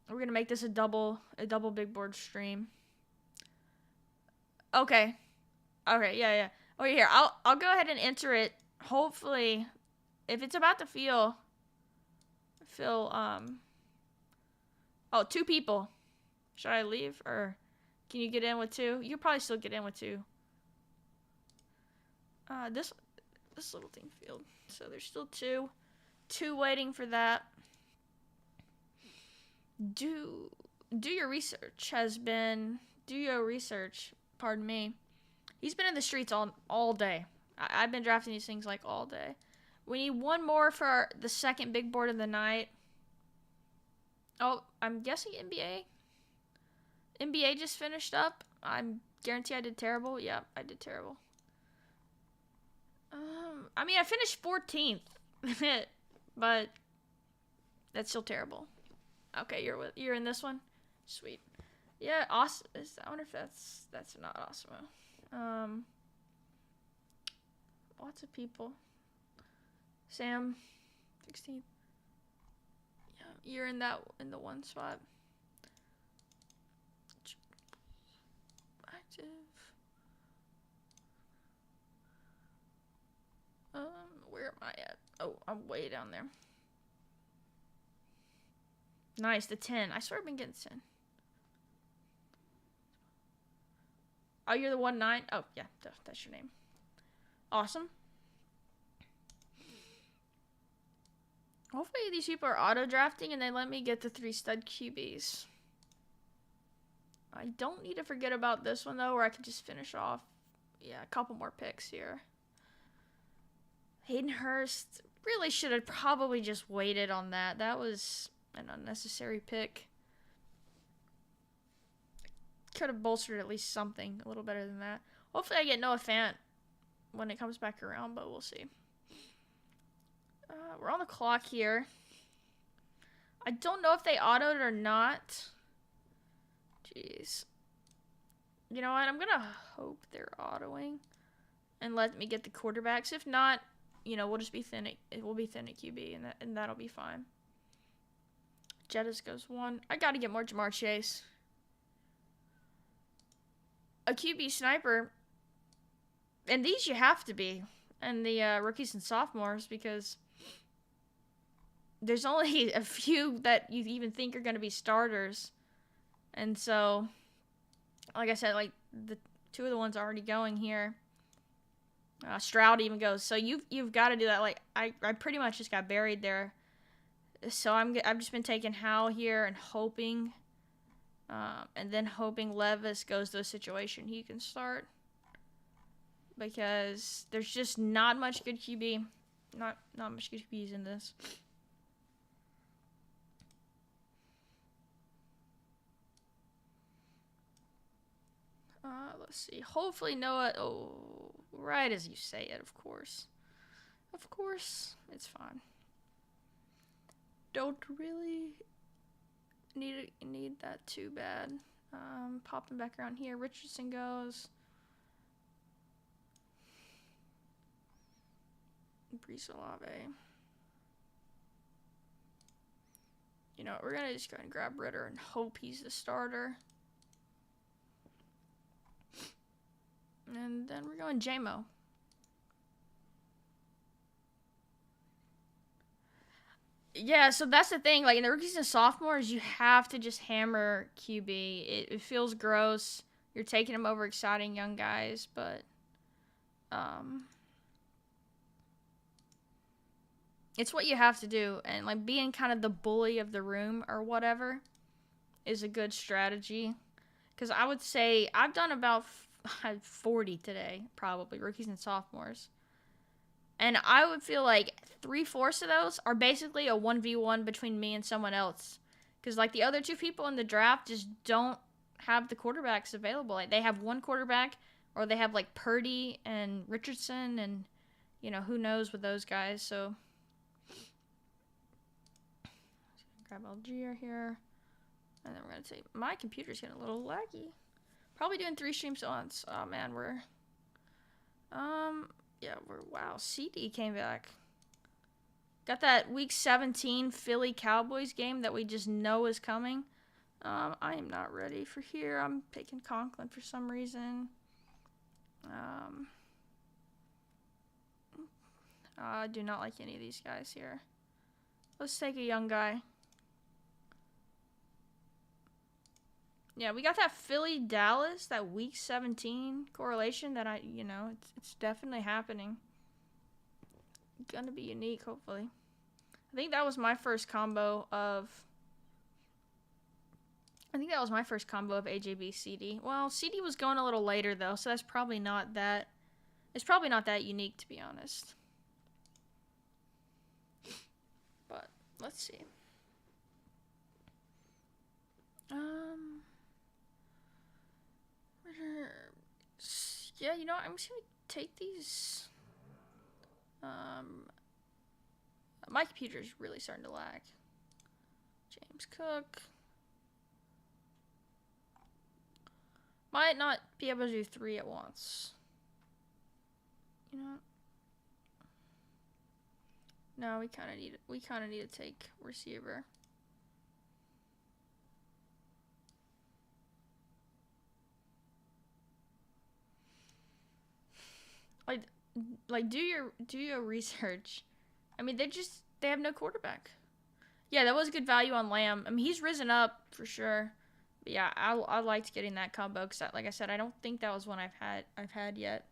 We're gonna make this a double big board stream. Okay, yeah. Oh, here, I'll go ahead and enter it. Hopefully, if it's about to fill, oh, 2 people. Should I leave, or can you get in with 2? You could probably still get in with 2. This little thing filled, so there's still 2 waiting for that. Do your research. Pardon me. He's been in the streets all day. I've been drafting these things like all day. We need 1 more for the second big board of the night. Oh, I'm guessing NBA. NBA just finished up. I'm guarantee I did terrible. Yeah, I did terrible. I mean, I finished 14th, but that's still terrible. Okay, you're in this one. Sweet. Yeah, awesome. I wonder if that's not awesome. Lots of people. Sam, 16th. Yeah, you're in the one spot. Active. Where am I at? Oh, I'm way down there. Nice, the 10. I swear I've been getting 10. Oh, you're the 1-9? Oh, yeah, that's your name. Awesome. Hopefully these people are auto-drafting and they let me get the 3 stud QBs. I don't need to forget about this one, though, where I can just finish off. Yeah, a couple more picks here. Hayden Hurst. Really should have probably just waited on that. That was an unnecessary pick. Could have bolstered at least something a little better than that. Hopefully I get Noah Fant when it comes back around, but we'll see. We're on the clock here. I don't know if they autoed or not. Jeez. You know what? I'm going to hope they're autoing and let me get the quarterbacks. If not, you know, we'll just be thin. We'll be thin at QB, and that'll be fine. Jettis goes 1. I got to get more Jamar Chase. A QB sniper. And these you have to be. And the rookies and sophomores, because there's only a few that you even think are going to be starters. And so, like I said, like the 2 of the ones already going here. Stroud even goes. So you've got to do that. Like I pretty much just got buried there. So I've just been taking Howell here and hoping, and then hoping Levis goes to a situation he can start, because there's just not much good QB, not much good QBs in this. Let's see. Hopefully Noah. Oh, right as you say it, of course. Of course, it's fine. Don't really need that too bad. Popping back around here. Richardson goes. Brees Olave. You know, we're gonna just go and grab Ritter and hope he's the starter. And then we're going JMO. Yeah, so that's the thing. Like in the rookies and sophomores, you have to just hammer QB. It feels gross. You're taking them over exciting young guys, but it's what you have to do. And like being kind of the bully of the room or whatever is a good strategy. Because I would say I've done about 40 today, probably, rookies and sophomores. And I would feel like 3/4 of those are basically a 1v1 between me and someone else. Because, like, the other 2 people in the draft just don't have the quarterbacks available. Like, they have 1 quarterback, or they have, like, Purdy and Richardson, and, you know, who knows with those guys. So, grab Algier here. And then we're going to say, my computer's getting a little laggy. Probably doing 3 streams at once. Oh, man, wow, CD came back. Got that week 17 Philly Cowboys game that we just know is coming. I am not ready for here. I'm picking Conklin for some reason. I do not like any of these guys here. Let's take a young guy. Yeah, we got that Philly-Dallas, that week 17 correlation that it's definitely happening. Gonna be unique, hopefully. I think that was my first combo of AJB CD. Well, CD was going a little later though, so that's probably not that. It's probably not that unique, to be honest. But let's see. Yeah, you know what? I'm just gonna take these. My computer's really starting to lag. James Cook. Might not be able to do 3 at once. You know. No, we kind of need to take receiver. Like do your research. I mean, they have no quarterback. Yeah, that was good value on Lamb. I mean, he's risen up for sure. But yeah, I liked getting that combo because, like I said, I don't think that was one I've had yet.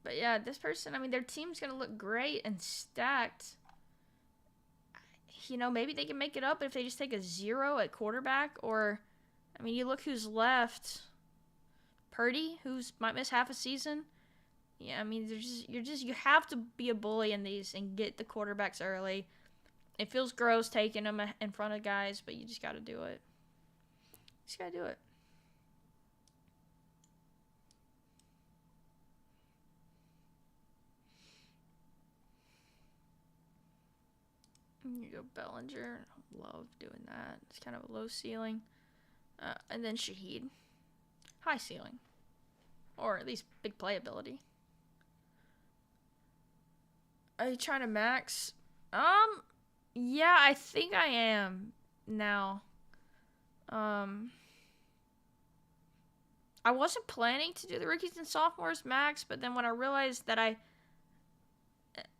But yeah, this person, I mean, their team's gonna look great and stacked. You know, maybe they can make it up if they just take a 0 at quarterback. Or, I mean, you look who's left. Purdy, who's might miss half a season. Yeah, I mean, you have to be a bully in these and get the quarterbacks early. It feels gross taking them in front of guys, but you just got to do it. Just got to do it. You go Bellinger. Love doing that. It's kind of a low ceiling. And then Shaheed. High ceiling. Or at least big playability. Are you trying to max? Yeah, I think I am now. I wasn't planning to do the rookies and sophomores max, but then when I realized that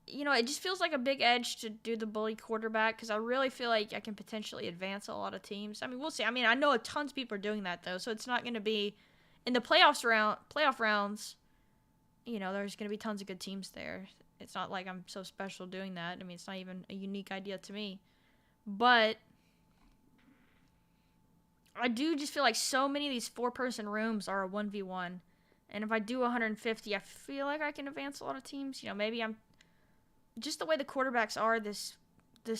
it just feels like a big edge to do the bully quarterback because I really feel like I can potentially advance a lot of teams. I mean, we'll see. I mean, I know tons of people are doing that though, so it's not going to be in the playoff rounds. You know, there's going to be tons of good teams there. It's not like I'm so special doing that. I mean, it's not even a unique idea to me. But I do just feel like so many of these 4-person rooms are a 1v1. And if I do 150, I feel like I can advance a lot of teams. You know, maybe I'm... Just the way the quarterbacks are this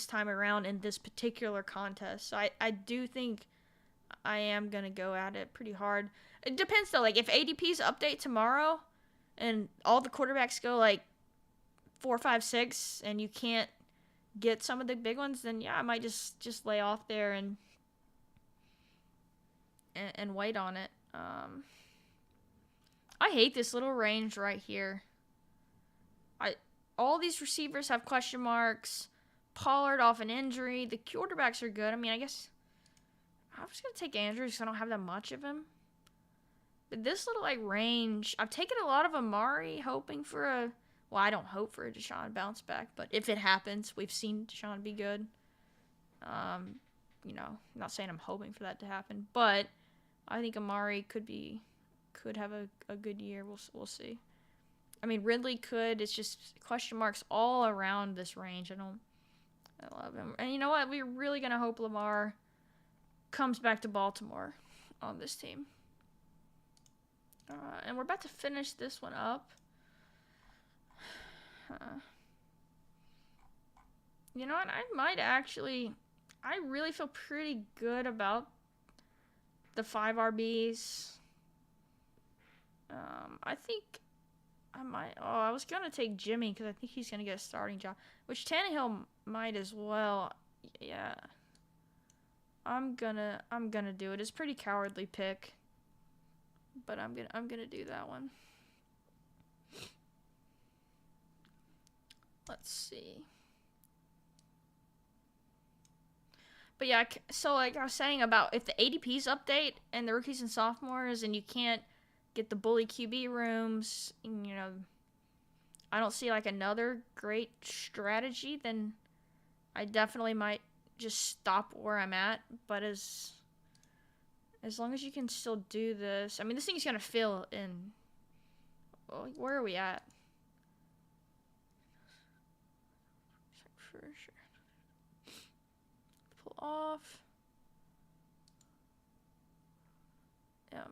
time around in this particular contest. So I do think I am going to go at it pretty hard. It depends, though. Like, if ADPs update tomorrow and all the quarterbacks go, like, 4, 5, 6, and you can't get some of the big ones, then yeah, I might just lay off there and wait on it. I hate this little range right here. All these receivers have question marks. Pollard off an injury. The quarterbacks are good. I mean, I guess I'm just gonna take Andrews because I don't have that much of him. But this little range, I've taken a lot of Amari, hoping for well, I don't hope for a Deshaun bounce back, but if it happens, we've seen Deshaun be good. I'm not saying I'm hoping for that to happen, but I think Amari could have a good year. We'll see. I mean, Ridley could. It's just question marks all around this range. I love him. And you know what? We're really gonna hope Lamar comes back to Baltimore on this team. And we're about to finish this one up. You know what? I really feel pretty good about the 5 RBs. I think I might. Oh, I was gonna take Jimmy because I think he's gonna get a starting job, which Tannehill might as well. Yeah, I'm gonna do it. It's a pretty cowardly pick, but I'm gonna do that one. Let's see. But yeah, so like I was saying about if the ADPs update and the rookies and sophomores and you can't get the bully QB rooms, you know, I don't see like another great strategy, then I definitely might just stop where I'm at. But as long as you can still do this, I mean, this thing's gonna fill in. Well, where are we at? For sure. Pull off. Yeah.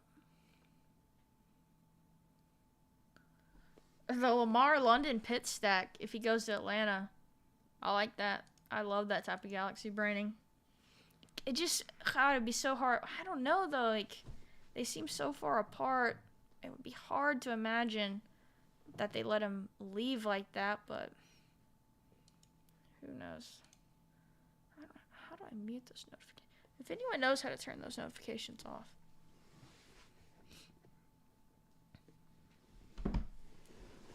The Lamar London pit stack, if he goes to Atlanta, I like that. I love that type of galaxy braining. It just, God, it'd be so hard. I don't know, though. Like, they seem so far apart. It would be hard to imagine that they let him leave like that, but who knows? How do I mute those notifications? If anyone knows how to turn those notifications off.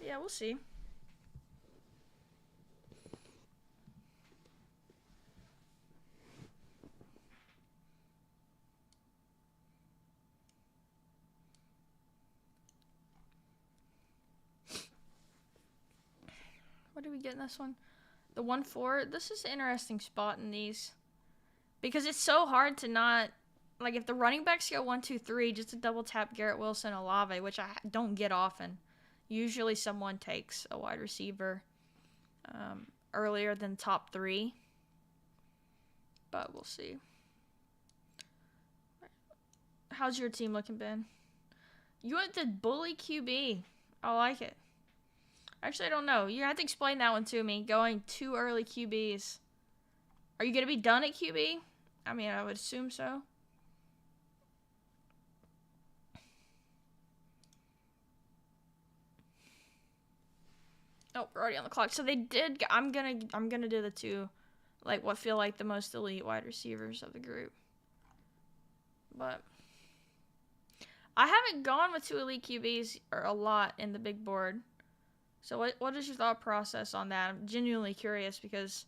Yeah, we'll see. What do we get in this one? The 1-4. This is an interesting spot in these. Because it's so hard to not... Like, if the running backs go 1, 2, 3, just to double tap Garrett Wilson, Olave, which I don't get often. Usually someone takes a wide receiver earlier than top 3. But we'll see. How's your team looking, Ben? You went to bully QB. I like it. Actually, I don't know. You have to explain that one to me. Going too early QBs. Are you going to be done at QB? I mean, I would assume so. Oh, we're already on the clock. So they did. I'm gonna do the 2, like what feel like the most elite wide receivers of the group. But I haven't gone with 2 elite QBs or a lot in the big board. So what is your thought process on that? I'm genuinely curious because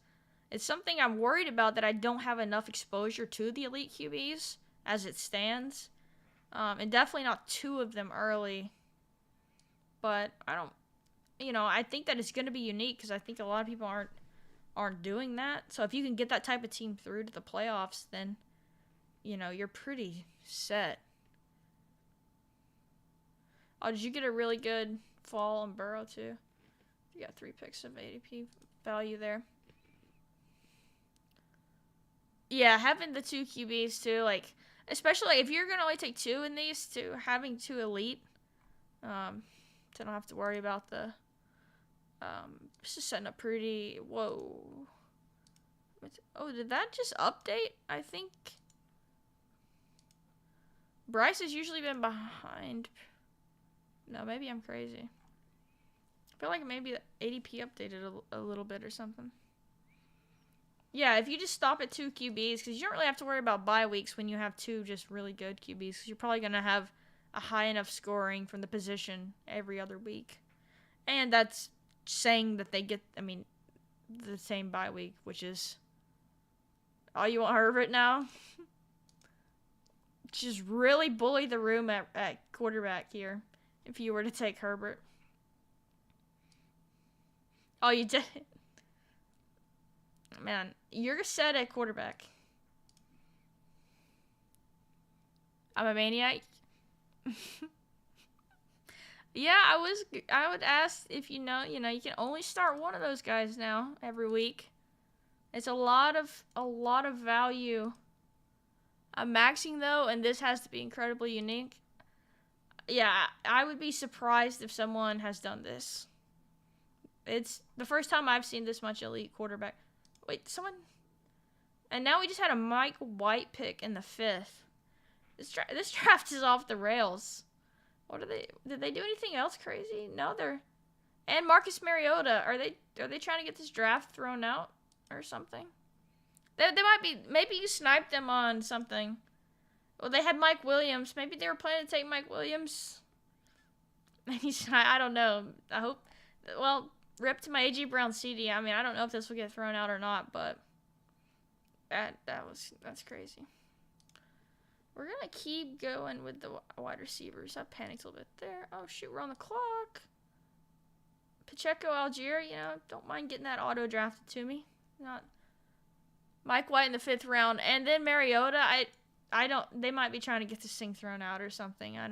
it's something I'm worried about, that I don't have enough exposure to the elite QBs as it stands. And definitely not 2 of them early. But I don't, I think that it's going to be unique because I think a lot of people aren't doing that. So if you can get that type of team through to the playoffs, then, you're pretty set. Oh, did you get a really good fall on Burrow too? You got 3 picks of ADP value there. Yeah, having the 2 QBs too, like, especially if you're gonna only take 2 in these, too, having 2 elite, so I don't have to worry about the. This is setting up pretty. Whoa. Oh, did that just update? I think Bryce has usually been behind. No, maybe I'm crazy. I feel like maybe the ADP updated a little bit or something. Yeah, if you just stop at 2 QBs, because you don't really have to worry about bye weeks when you have 2 just really good QBs, because you're probably going to have a high enough scoring from the position every other week. And that's saying that they get, the same bye week, which is, oh, you want Herbert now? Just really bully the room at quarterback here, if you were to take Herbert. Oh, you did? Man, you're set at quarterback. I'm a maniac. Yeah, I would ask if you can only start one of those guys now every week. It's a lot of value. I'm maxing though, and this has to be incredibly unique. Yeah, I would be surprised if someone has done this. It's the first time I've seen this much elite quarterback. Wait, someone. And now we just had a Mike White pick in the 5th. This draft is off the rails. Did they do anything else crazy? No, and Marcus Mariota. Are they trying to get this draft thrown out or something? They might be. Maybe you sniped them on something. Well, they had Mike Williams. Maybe they were planning to take Mike Williams. I don't know. I hope. Well, rip to my A.J. Brown CD. I don't know if this will get thrown out or not, but that's crazy. We're going to keep going with the wide receivers. I panicked a little bit there. Oh, shoot, we're on the clock. Pacheco, Algier, don't mind getting that auto drafted to me. Not Mike White in the 5th round. And then Mariota, I don't, they might be trying to get this thing thrown out or something. I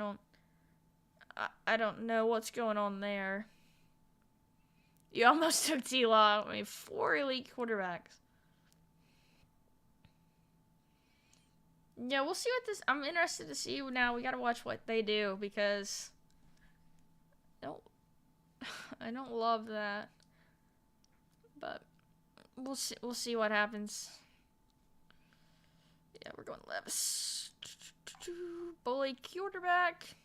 don't know what's going on there. You almost took T-Law. 4 elite quarterbacks. Yeah, we'll see what this. I'm interested to see now. We gotta watch what they do because I don't love that, but we'll see. We'll see what happens. Yeah, we're going Levis. Bully quarterback.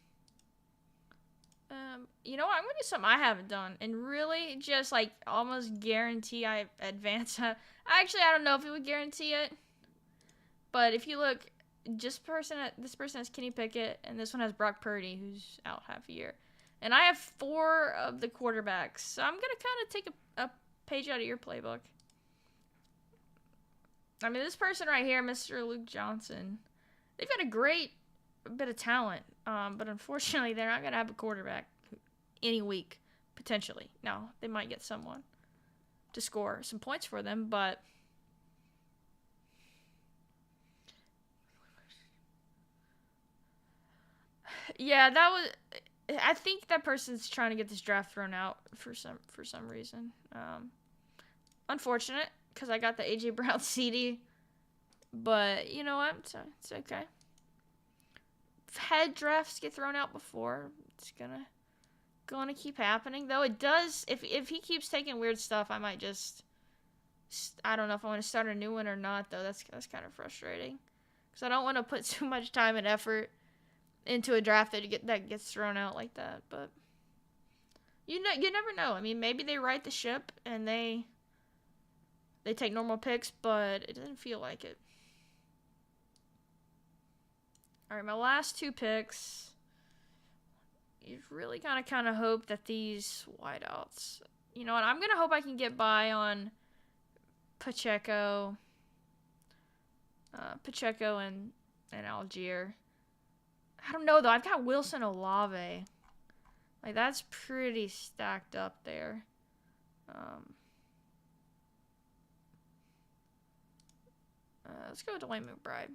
You know what? I'm gonna do something I haven't done, and really just like almost guarantee I advance. Actually, I don't know if it would guarantee it, but if you look, this person has Kenny Pickett, and this one has Brock Purdy, who's out half a year, and I have 4 of the quarterbacks. So I'm gonna kind of take a page out of your playbook. I mean, this person right here, Mr. Luke Johnson, they've got a great bit of talent, but unfortunately, they're not gonna have a quarterback any week, potentially. Now, they might get someone to score some points for them, but yeah, that was. I think that person's trying to get this draft thrown out for some reason. Unfortunate, because I got the AJ Brown CD, but you know what? It's okay. Had drafts get thrown out before. It's gonna keep happening, though. It does. If he keeps taking weird stuff, I might just. I don't know if I want to start a new one or not, though. That's kind of frustrating, because I don't want to put too much time and effort into a draft that gets thrown out like that. But you never know. I mean, maybe they right the ship and they take normal picks, but it doesn't feel like it. All right, my last 2 picks. You've really kind of hope that these wideouts. You know what? I'm gonna hope I can get by on Pacheco and Algier. I don't know though. I've got Wilson Olave. Like that's pretty stacked up there. Let's go with Dwayne McBride.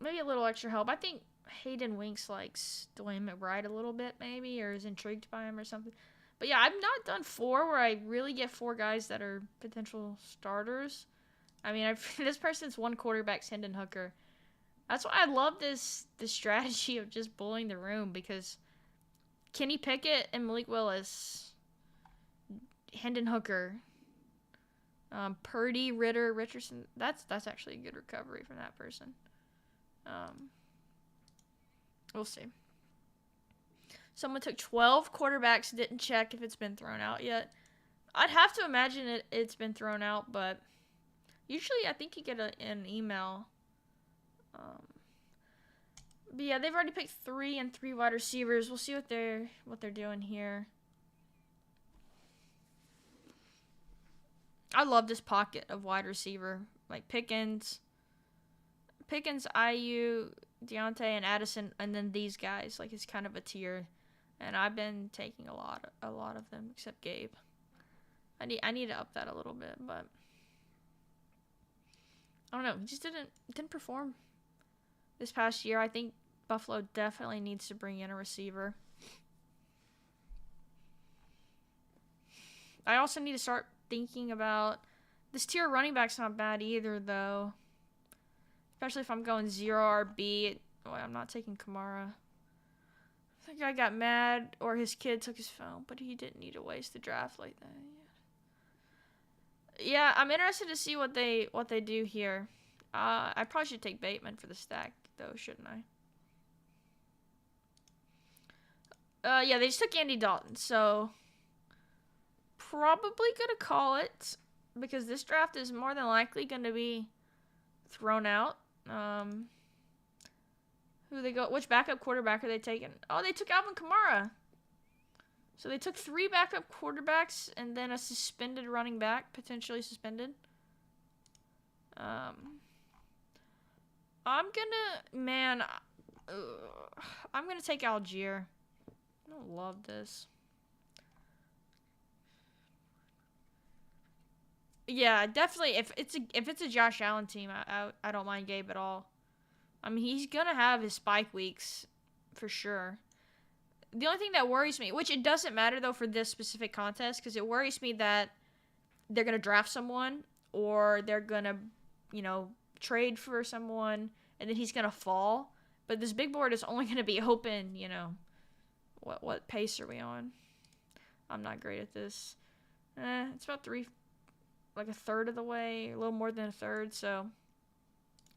Maybe a little extra help. I think Hayden Winks likes Dwayne McBride a little bit, maybe, or is intrigued by him or something. But yeah, I've not done 4 where I really get 4 guys that are potential starters. I mean, this person's 1 quarterback's Hendon Hooker. That's why I love this strategy of just bullying the room, because Kenny Pickett and Malik Willis, Hendon Hooker, Purdy, Ritter, Richardson. That's actually a good recovery from that person. We'll see. Someone took 12 quarterbacks, didn't check if it's been thrown out yet. I'd have to imagine it's been thrown out, but usually I think you get an email. But yeah, they've already picked 3 and 3 wide receivers. We'll see what they're doing here. I love this pocket of wide receiver, like Pickens, IU, Deontay, and Addison, and then these guys. Like it's kind of a tier, and I've been taking a lot of them, except Gabe. I need to up that a little bit, but I don't know. He just didn't perform this past year. I think Buffalo definitely needs to bring in a receiver. I also need to start thinking about this tier of running back's not bad either, though. Especially if I'm going 0 RB. Well, I'm not taking Kamara. I think I got mad, or his kid took his phone, but he didn't need to waste the draft like that. Yeah, I'm interested to see what they do here. I probably should take Bateman for the stack, though, shouldn't I? Yeah, they just took Andy Dalton, so probably gonna call it, because this draft is more than likely gonna be thrown out. Which backup quarterback are they taking? Oh, they took Alvin Kamara. So they took 3 backup quarterbacks and then a suspended running back, potentially suspended. I'm gonna take Algier. I don't love this. Yeah, definitely. If it's a Josh Allen team, I don't mind Gabe at all. I mean, he's gonna have his spike weeks for sure. The only thing that worries me, which it doesn't matter though for this specific contest, because it worries me that they're gonna draft someone, or they're gonna, trade for someone, and then he's gonna fall. But this big board is only gonna be open, what pace are we on? I'm not great at this. It's about a third of the way, a little more than a third, so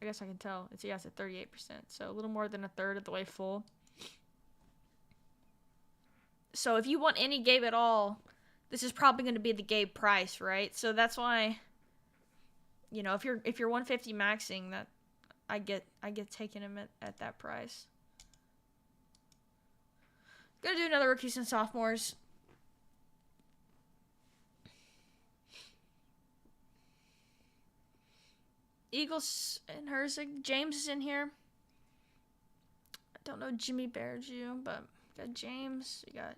I guess I can tell. It's at 38%. So a little more than a third of the way full. So if you want any Gabe at all, this is probably going to be the Gabe price, right? So that's why, you know, if you're 150 maxing, that I get taking him at that price. Gonna do another Rookies and Sophomores. Eagles and Herzig. James is in here. I don't know Jimmy Bearju, but we got James. We got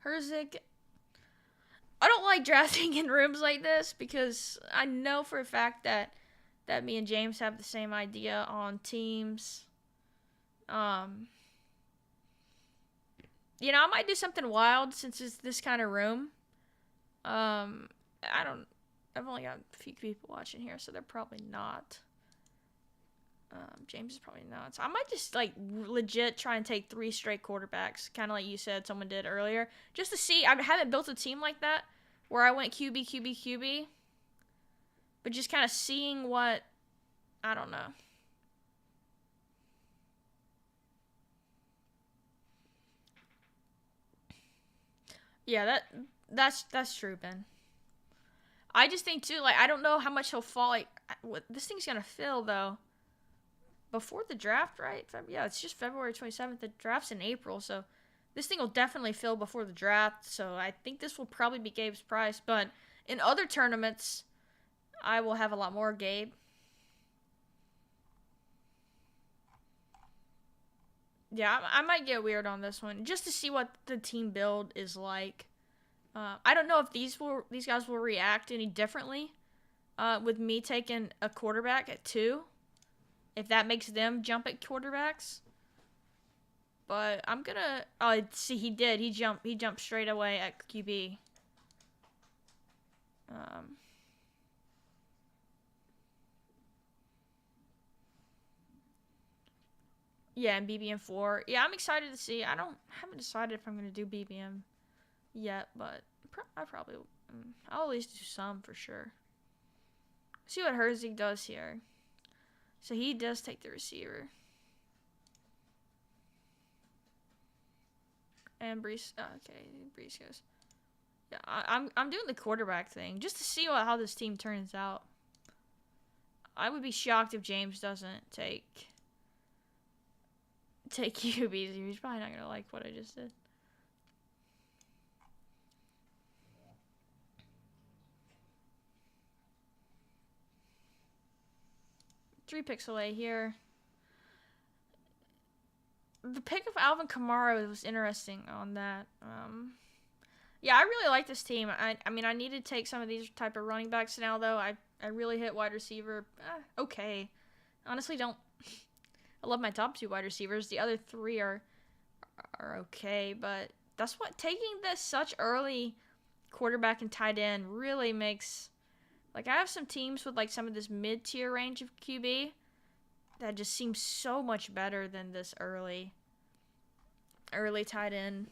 Herzig. I don't like drafting in rooms like this because I know for a fact that me and James have the same idea on teams. You know, I might do something wild since it's this kind of room. I've only got a few people watching here, so they're probably not. James is probably not. So I might just, like, legit try and take 3 straight quarterbacks, kind of like you said someone did earlier, just to see. I haven't built a team like that where I went QB, QB, QB, but just kind of seeing what, I don't know. Yeah, that's true, Ben. I just think too, like, I don't know how much he'll fall. Like, this thing's gonna fill though before the draft, right? Yeah, it's just February 27th. The draft's in April, so this thing will definitely fill before the draft. So I think this will probably be Gabe's price. But in other tournaments, I will have a lot more Gabe. Yeah, I might get weird on this one just to see what the team build is like. I don't know if these guys will react any differently with me taking a quarterback at 2. If that makes them jump at quarterbacks. But I'm gonna. Oh, see, he did. He jumped straight away at QB. Yeah, and BBM 4. Yeah, I'm excited to see. Haven't decided if I'm gonna do BBM yet, but I probably. I'll at least do some for sure. See what Herzig does here. So he does take the receiver. And Brees. Oh, okay, Brees goes. Yeah, I'm doing the quarterback thing just to see how this team turns out. I would be shocked if James doesn't take QBs. He's probably not gonna like what I just did. Three picks away here. The pick of Alvin Kamara was interesting on that. Yeah, I really like this team. I mean, I need to take some of these type of running backs now, though. I really hit wide receiver. Okay. Honestly, don't. I love my top 2 wide receivers. The other 3 are okay, but that's what taking this such early quarterback and tight end really makes. Like, I have some teams with, like, some of this mid-tier range of QB that just seems so much better than this early tight end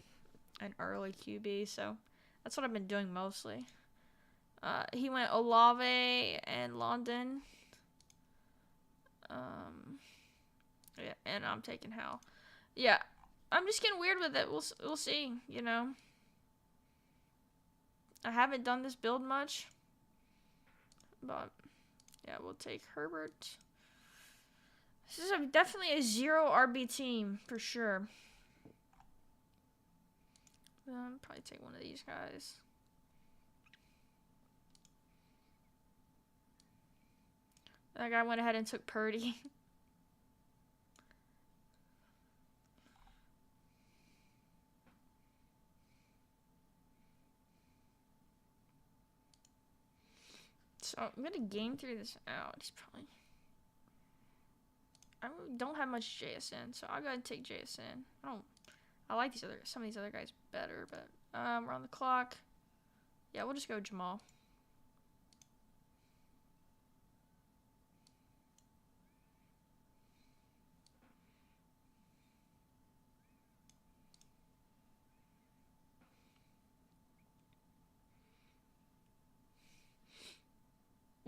and early QB. So that's what I've been doing mostly. He went Olave and London. Yeah, and I'm taking Hal. Yeah, I'm just getting weird with it. We'll see. You know, I haven't done this build much. But, yeah, we'll take Herbert. This is definitely a 0 RB team, for sure. Probably take one of these guys. That guy went ahead and took Purdy. So I'm gonna game through this out. He's probably. I don't have much JSN, so I'll go ahead and take JSN. I like some of these other guys better, but we're on the clock. Yeah, we'll just go Jamal.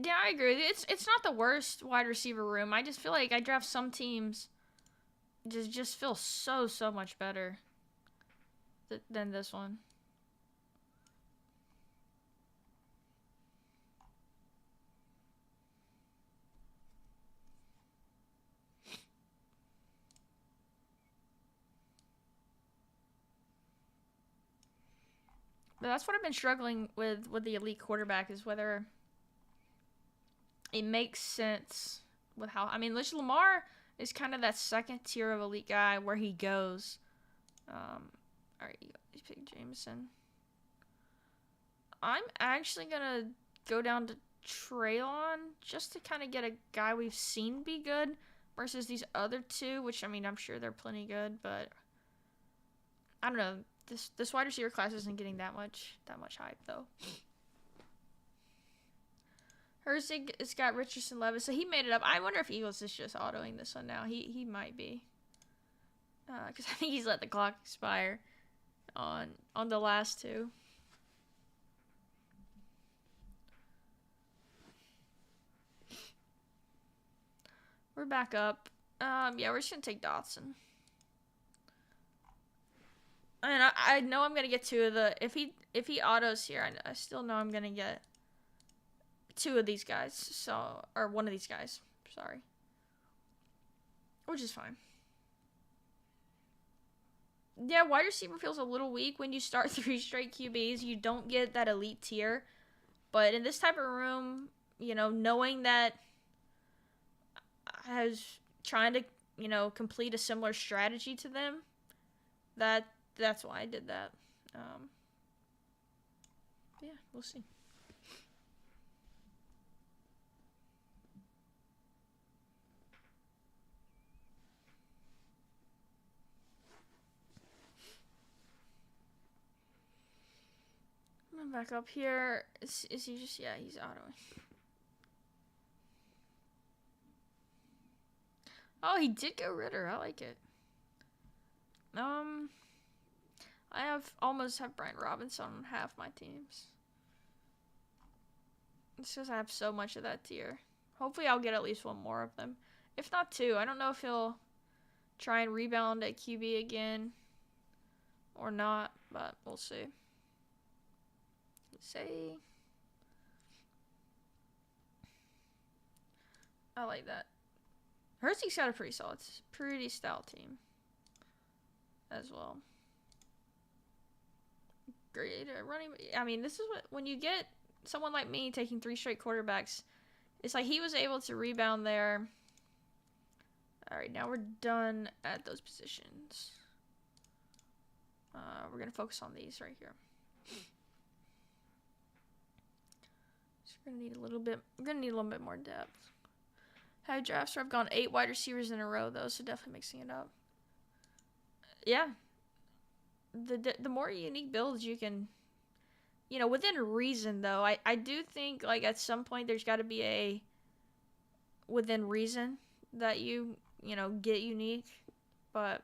Yeah, I agree. It's not the worst wide receiver room. I just feel like I draft some teams just feel so much better than this one. But that's what I've been struggling with the elite quarterback is whether it makes sense with how I mean, Lamar is kind of that second tier of elite guy where he goes. All right, you pick Jameson. I'm actually gonna go down to Traylon just to kind of get a guy we've seen be good versus these other two, which I mean I'm sure they're plenty good, but I don't know. This wide receiver class isn't getting that much hype though. Herzig has got Richardson Levis, so he made it up. I wonder if Eagles is just autoing this one now. He might be, because I think he's let the clock expire on the last two. We're back up. Yeah, we're just gonna take Dotson. And I know I'm gonna get two of the if he autos here, I still know I'm gonna get two of these guys. So or one of these guys. Sorry. Which is fine. Yeah, wide receiver feels a little weak when you start 3 straight QBs. You don't get that elite tier. But in this type of room, you know, knowing that I was trying to, you know, complete a similar strategy to them, that's why I did that. Yeah, we'll see. I'm back up here. Is he just, yeah, he's autoing. Oh, he did go Ritter. I like it. I almost have Brian Robinson on half my teams. It's just I have so much of that tier. Hopefully I'll get at least one more of them. If not two. I don't know if he'll try and rebound at QB again or not, but we'll see. Say, I like that. Herzig's got a pretty stout team as well. Great running. I mean, this is what when you get someone like me taking 3 straight quarterbacks, it's like he was able to rebound there. All right, now we're done at those positions. We're gonna focus on these right here. So we're gonna need a little bit. We're gonna need a little bit more depth. Had drafts where I've gone 8 wide receivers in a row though, so definitely mixing it up. Yeah. The more unique builds you can, you know, within reason though. I do think like at some point there's got to be a within reason that you know get unique, but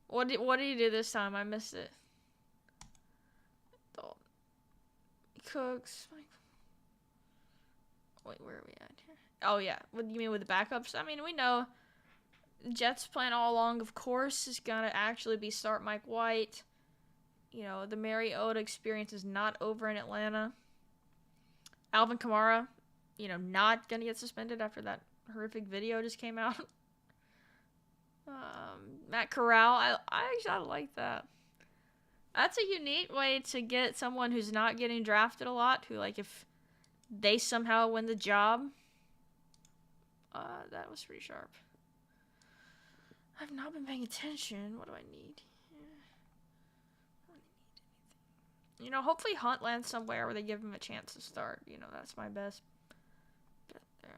what did you do this time? I missed it. Cooks. Wait, where are we at here? Oh yeah, what do you mean with the backups? I mean we know Jets' plan all along, of course, is gonna actually be start Mike White. You know the Mariota experience is not over in Atlanta. Alvin Kamara, you know, not gonna get suspended after that horrific video just came out. Matt Corral, I actually like that. That's a unique way to get someone who's not getting drafted a lot, who like if they somehow win the job. That was pretty sharp. I've not been paying attention. What do I need? You know, hopefully Hunt lands somewhere where they give him a chance to start. You know, that's my best bet there.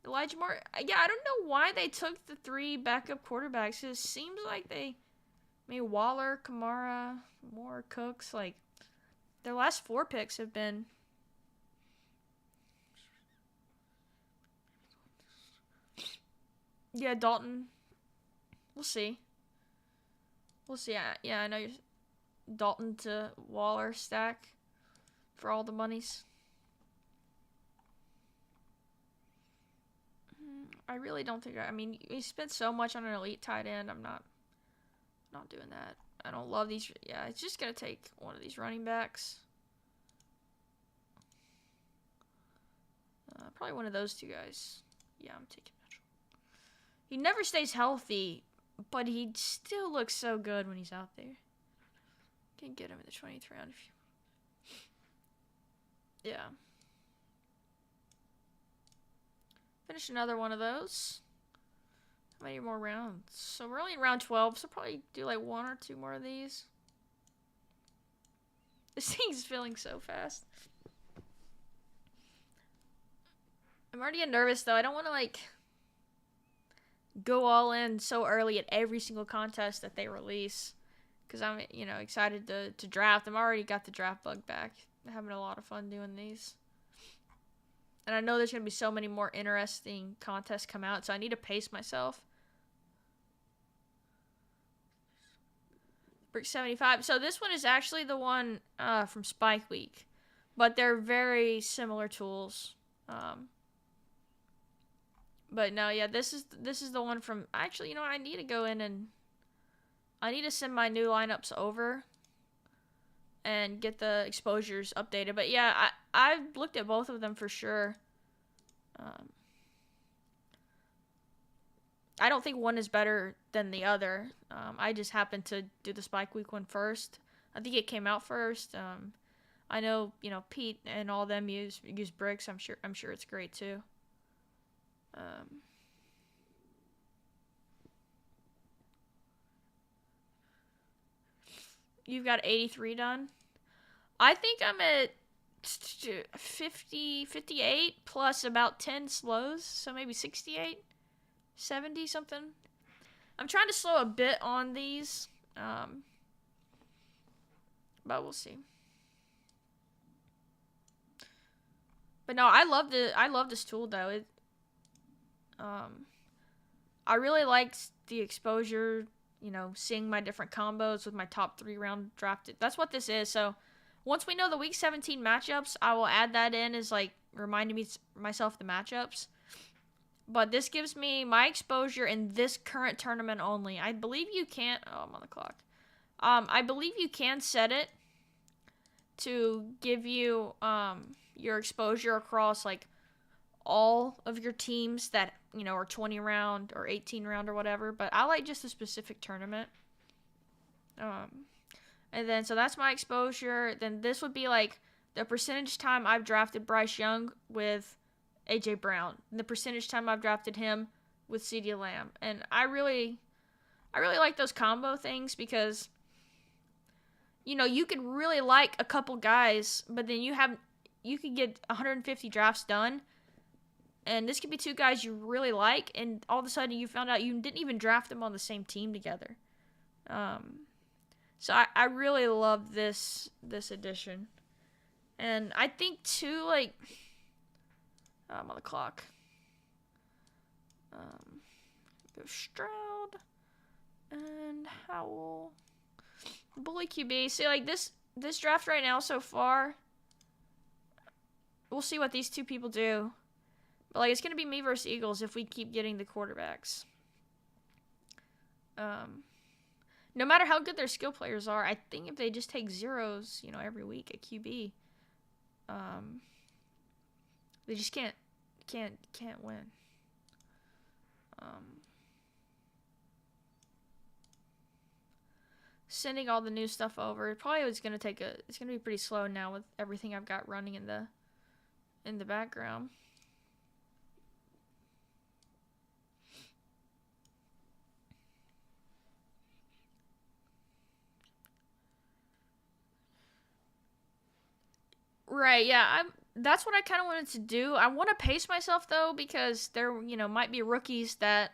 Elijah Moore, yeah, I don't know why they took the 3 backup quarterbacks. It seems like they, Waller, Kamara, Moore, Cooks, like, their last 4 picks have been. Yeah, Dalton. We'll see. Yeah, I know you're. Dalton to Waller stack for all the monies. I really don't think I mean, we spent so much on an elite tight end. I'm not doing that. I don't love these. Yeah, it's just going to take one of these running backs. Probably one of those two guys. Yeah, I'm taking Mitchell. He never stays healthy, but he still looks so good when he's out there. Can get him in the 20th round if you... Yeah. Finish another one of those. How many more rounds? So we're only in round 12, so probably do like 1 or 2 more of these. This thing's filling so fast. I'm already getting nervous though. I don't want to like go all in so early at every single contest that they release, because I'm, you know, excited to draft. I've already got the draft bug back. I'm having a lot of fun doing these. And I know there's going to be so many more interesting contests come out, so I need to pace myself. Brick 75. So this one is actually the one from Spike Week, but they're very similar tools. But no, yeah, this is the one from... Actually, you know, I need to go in and... I need to send my new lineups over and get the exposures updated. But yeah, I've looked at both of them for sure. I don't think one is better than the other. I just happened to do the Spike Week one first. I think it came out first. I know, you know, Pete and all them use bricks. I'm sure it's great too. You've got 83 done. I think I'm at 58 plus about 10 slows, so maybe 68, 70 something. I'm trying to slow a bit on these, but we'll see. But no, I love this tool though. I really like the exposure, you know, seeing my different combos with my top 3 round drafted. That's what this is. So once we know the week 17 matchups, I will add that in as like reminding myself the matchups. But this gives me my exposure in this current tournament only. I believe you can't... Oh, I'm on the clock. I believe you can set it to give you your exposure across like all of your teams that, you know, are 20 round or 18 round or whatever. But I like just a specific tournament. And then, so that's my exposure. Then this would be like the percentage time I've drafted Bryce Young with AJ Brown, and the percentage time I've drafted him with CeeDee Lamb. And I really like those combo things because, you know, you could really like a couple guys, but then you could get 150 drafts done, and this could be 2 guys you really like, and all of a sudden you found out you didn't even draft them on the same team together. So I really love this edition. And I think too, like, I'm on the clock. Go Stroud and Howell. Bully QB. See, like this draft right now so far, we'll see what these 2 people do. But like, it's gonna be me versus Eagles if we keep getting the quarterbacks. No matter how good their skill players are, I think if they just take zeros, you know, every week at QB, they just can't win. Sending all the new stuff over. It probably was gonna take it's gonna be pretty slow now with everything I've got running in the background. Right, yeah, that's what I kind of wanted to do. I want to pace myself, though, because there, you know, might be rookies that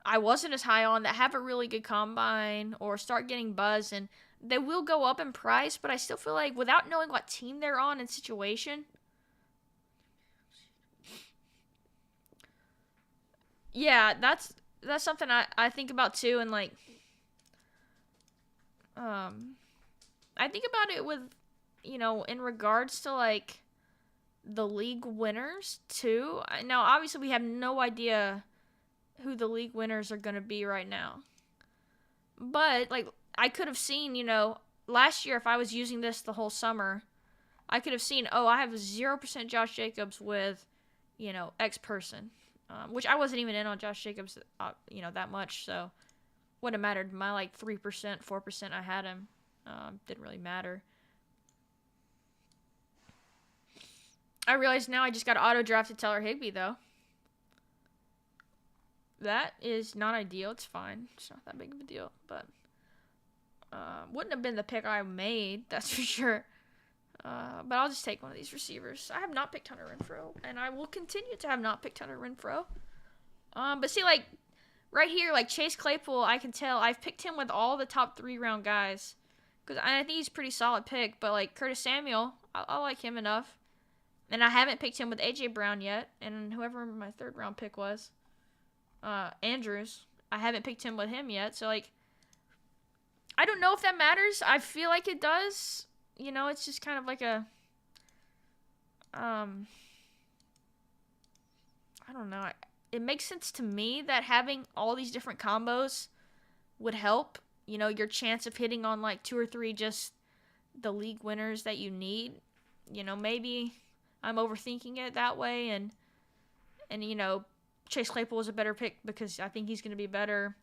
I wasn't as high on that have a really good combine or start getting buzz, and they will go up in price, but I still feel like without knowing what team they're on and situation, yeah, that's something I think about, too, and, like, I think about it with, in regards to, like, the league winners, too. Now, obviously, we have no idea who the league winners are going to be right now. But, like, I could have seen, last year, if I was using this the whole summer, I could have seen, I have 0% Josh Jacobs with, X person. Which I wasn't even in on Josh Jacobs, that much, so wouldn't have mattered. My, like, 3%, 4% I had him. Didn't really matter. I realize now I just got auto-drafted Teller Higbee, though. That is not ideal. It's fine. It's not that big of a deal, but wouldn't have been the pick I made, that's for sure. But I'll just take one of these receivers. I have not picked Hunter Renfrow, and I will continue to have not picked Hunter Renfrow. But see, like, right here, like, Chase Claypool, I can tell I've picked him with all the top 3-round guys. Because I think he's a pretty solid pick, but, like, Curtis Samuel, I like him enough. And I haven't picked him with A.J. Brown yet, and whoever my 3rd-round pick was, Andrews, I haven't picked him with him yet, so, like, I don't know if that matters. I feel like it does. It's just kind of like a, I don't know. It makes sense to me that having all these different combos would help, your chance of hitting on, like, 2 or 3 just the league winners that you need. Maybe I'm overthinking it that way, and Chase Claypool is a better pick because I think he's going to be better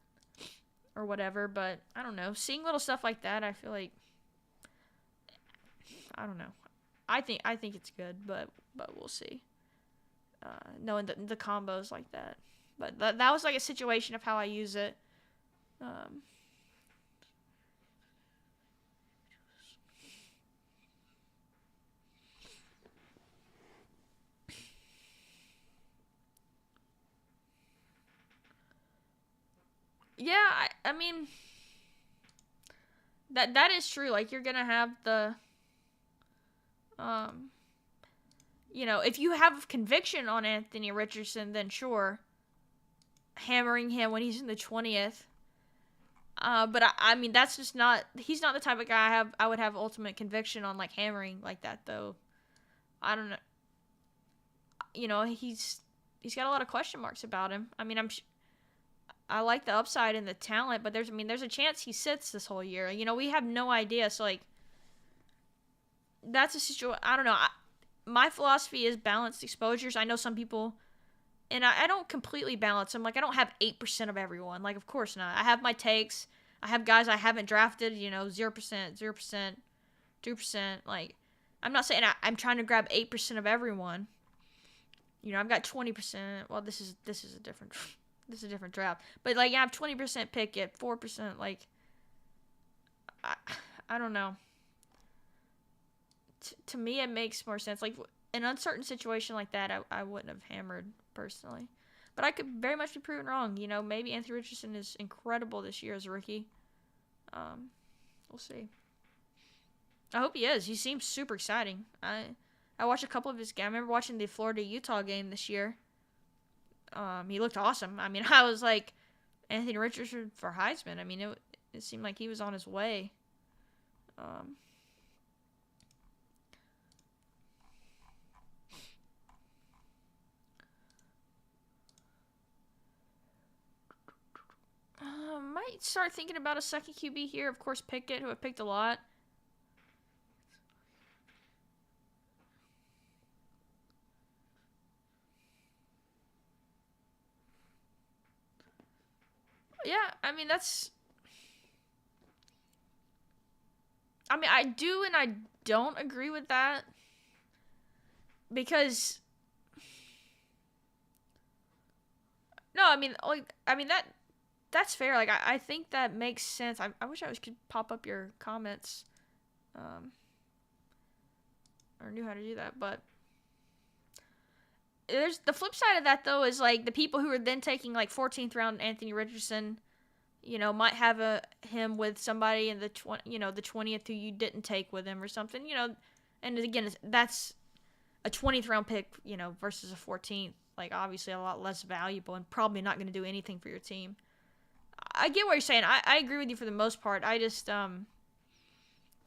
or whatever, but I don't know. Seeing little stuff like that, I feel like, I don't know. I think it's good, but we'll see. Knowing the combos like that. But that was like a situation of how I use it. Yeah, I mean, that is true. Like, you're gonna have the, if you have conviction on Anthony Richardson, then sure, hammering him when he's in the 20th. But I mean, that's just not, he's not the type of guy I would have ultimate conviction on, like, hammering like that, though. I don't know. He's got a lot of question marks about him. I mean, I like the upside and the talent, but there's a chance he sits this whole year. We have no idea. So, like, that's a situation. I don't know. My philosophy is balanced exposures. I know some people, and I don't completely balance them. Like, I don't have 8% of everyone. Like, of course not. I have my takes. I have guys I haven't drafted, 0%, 0%, 2%. Like, I'm not saying I'm trying to grab 8% of everyone. I've got 20%. Well, this is a different draft. But, like, I have 20% pick at 4%. Like, I don't know. To me, it makes more sense. Like, an uncertain situation like that, I wouldn't have hammered personally. But I could very much be proven wrong. Maybe Anthony Richardson is incredible this year as a rookie. We'll see. I hope he is. He seems super exciting. I watched a couple of his games. I remember watching the Florida-Utah game this year. He looked awesome. I mean, I was like, Anthony Richardson for Heisman. I mean, it seemed like he was on his way. Might start thinking about a second QB here. Of course, Pickett, who I picked a lot. Yeah, I mean, I do and I don't agree with that. Because, no, that's fair. Like, I think that makes sense. I wish I could pop up your comments. Or knew how to do that, but there's the flip side of that, though, is, like, the people who are then taking, like, 14th round Anthony Richardson, might have him with somebody in the 20th who you didn't take with him or something, and again, that's a 20th round pick, versus a 14th, like, obviously a lot less valuable and probably not going to do anything for your team. I get what you're saying. I agree with you for the most part. I just, I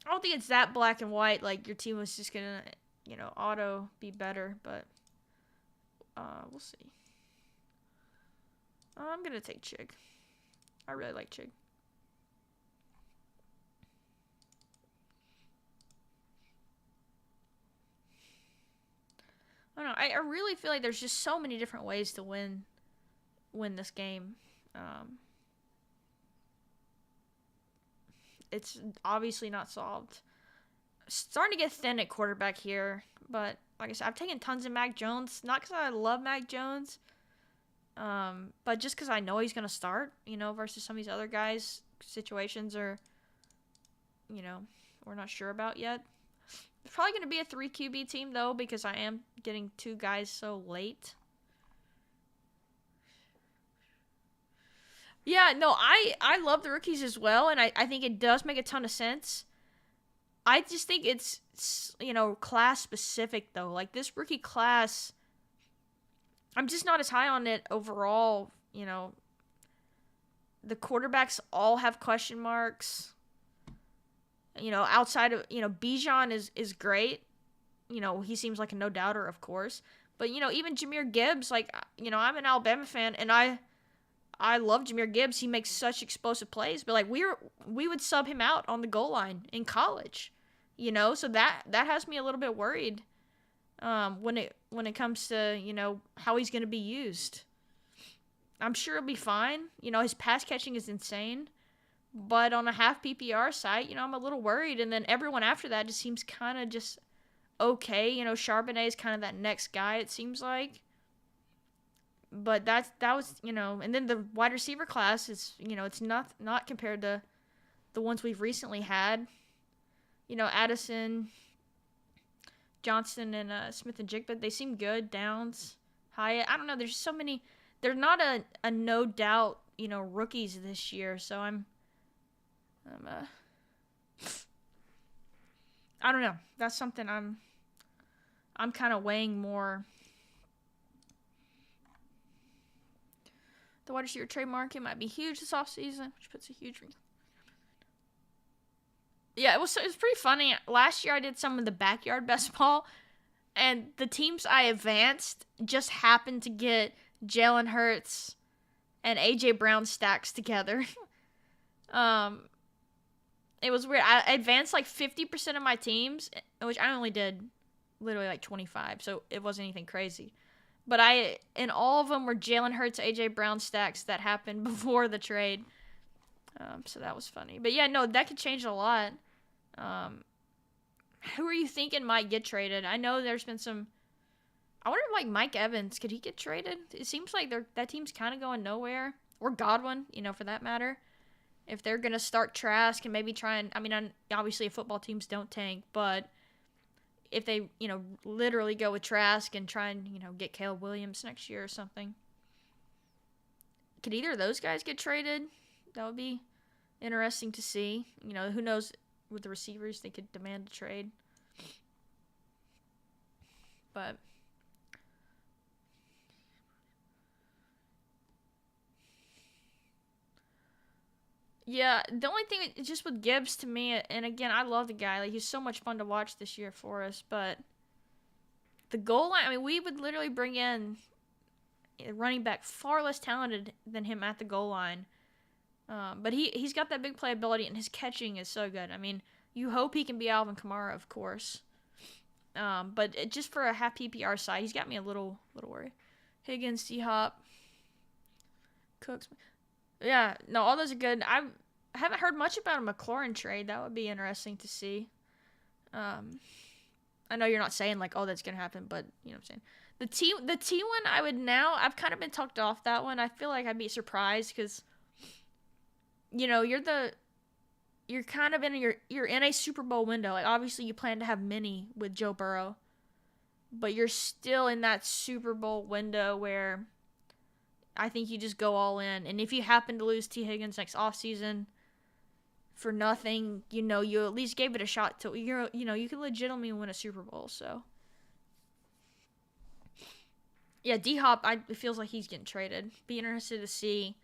I don't think it's that black and white. Like, your team was just gonna, auto be better. But we'll see. I'm gonna take Chig. I really like Chig. I don't know. I really feel like there's just so many different ways to win this game. It's obviously not solved. Starting to get thin at quarterback here, but like I said, I've taken tons of Mac Jones. Not because I love Mac Jones, but just because I know he's gonna start. Versus some of these other guys, situations are, we're not sure about yet. It's probably gonna be a 3 QB team though, because I am getting 2 guys so late. Yeah, no, I love the rookies as well, and I think it does make a ton of sense. I just think it's, class specific, though. Like, this rookie class, I'm just not as high on it overall. The quarterbacks all have question marks. Outside of, Bijan is great. He seems like a no-doubter, of course. But, even Jahmyr Gibbs, like, I'm an Alabama fan, and I love Jahmyr Gibbs. He makes such explosive plays, but like we would sub him out on the goal line in college, so that has me a little bit worried when it comes to how he's going to be used. I'm sure he'll be fine. His pass catching is insane, but on a half PPR site, I'm a little worried. And then everyone after that just seems kind of just okay. Charbonnet is kind of that next guy, it seems like. But that was, and then the wide receiver class is, it's not compared to the ones we've recently had. Addison, Johnson, and Smith and Jigba, they seem good. Downs, Hyatt, I don't know. There's so many. They're not a no doubt, rookies this year. So I don't know. That's something I'm kind of weighing more. The wide receiver trade market might be huge this offseason, which puts a huge ring. Yeah, it was pretty funny. Last year I did some of the backyard best ball, and the teams I advanced just happened to get Jalen Hurts and A.J. Brown stacks together. It was weird. I advanced like 50% of my teams, which I only did literally like 25, so it wasn't anything crazy. But in all of them were Jalen Hurts, A.J. Brown stacks that happened before the trade. So that was funny. But yeah, no, that could change a lot. Who are you thinking might get traded? I know there's been some. I wonder if like Mike Evans, could he get traded? It seems like that team's kind of going nowhere. Or Godwin, for that matter. If they're going to start Trask and maybe try and, obviously football teams don't tank, but if they, literally go with Trask and try and, get Caleb Williams next year or something. Could either of those guys get traded? That would be interesting to see. Who knows with the receivers, they could demand a trade. But yeah, the only thing just with Gibbs to me, and again, I love the guy. Like, he's so much fun to watch this year for us, but the goal line, we would literally bring in a running back far less talented than him at the goal line. But he's got that big playability, and his catching is so good. You hope he can be Alvin Kamara, of course. But just for a half PPR side, he's got me a little worried. Higgins, D-Hop, Cooks. Yeah, no, all those are good. I haven't heard much about a McLaurin trade. That would be interesting to see. I know you're not saying like, oh, that's gonna happen, but you know what I'm saying. The T one, I've kind of been talked off that one. I feel like I'd be surprised because, you're kind of you're in a Super Bowl window. Like, obviously you plan to have many with Joe Burrow, but you're still in that Super Bowl window where I think you just go all in. And if you happen to lose T. Higgins next offseason for nothing, you at least gave it a shot to, you can legitimately win a Super Bowl. So, yeah, D-Hop, it feels like he's getting traded. Be interested to see.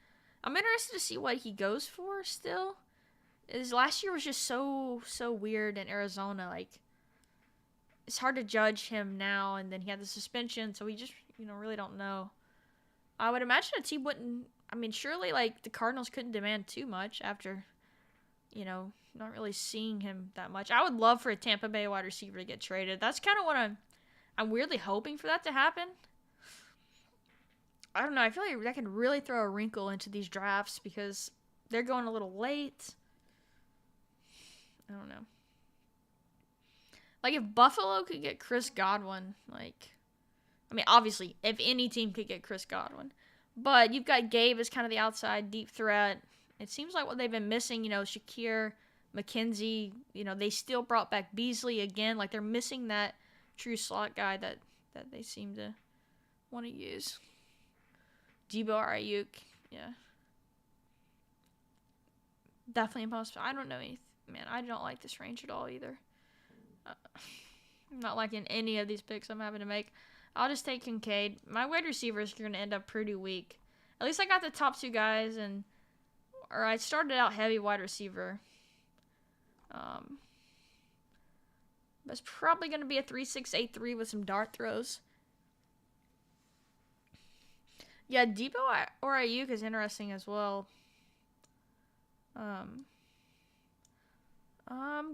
I'm interested to see what he goes for still. last year was just so weird in Arizona. Like, it's hard to judge him now, and then he had the suspension, so we just, really don't know. I would imagine a team wouldn't. I mean, surely, like, the Cardinals couldn't demand too much after, not really seeing him that much. I would love for a Tampa Bay wide receiver to get traded. That's kind of what I'm weirdly hoping for that to happen. I don't know. I feel like that can really throw a wrinkle into these drafts because they're going a little late. I don't know. Like, if Buffalo could get Chris Godwin, like, I mean, obviously, if any team could get Chris Godwin. But you've got Gabe as kind of the outside deep threat. It seems like what they've been missing, Shakir, McKenzie, they still brought back Beasley again. Like, they're missing that true slot guy that they seem to want to use. Debo Ayuk, yeah. Definitely impossible. I don't know anything. Man, I don't like this range at all either. I'm not liking any of these picks I'm having to make. I'll just take Kincaid. My wide receivers are going to end up pretty weak. At least I got the top two guys, or I started out heavy wide receiver. That's probably going to be a 3-6-8-3 with some dart throws. Yeah, Debo or Ayuk is interesting as well. I'm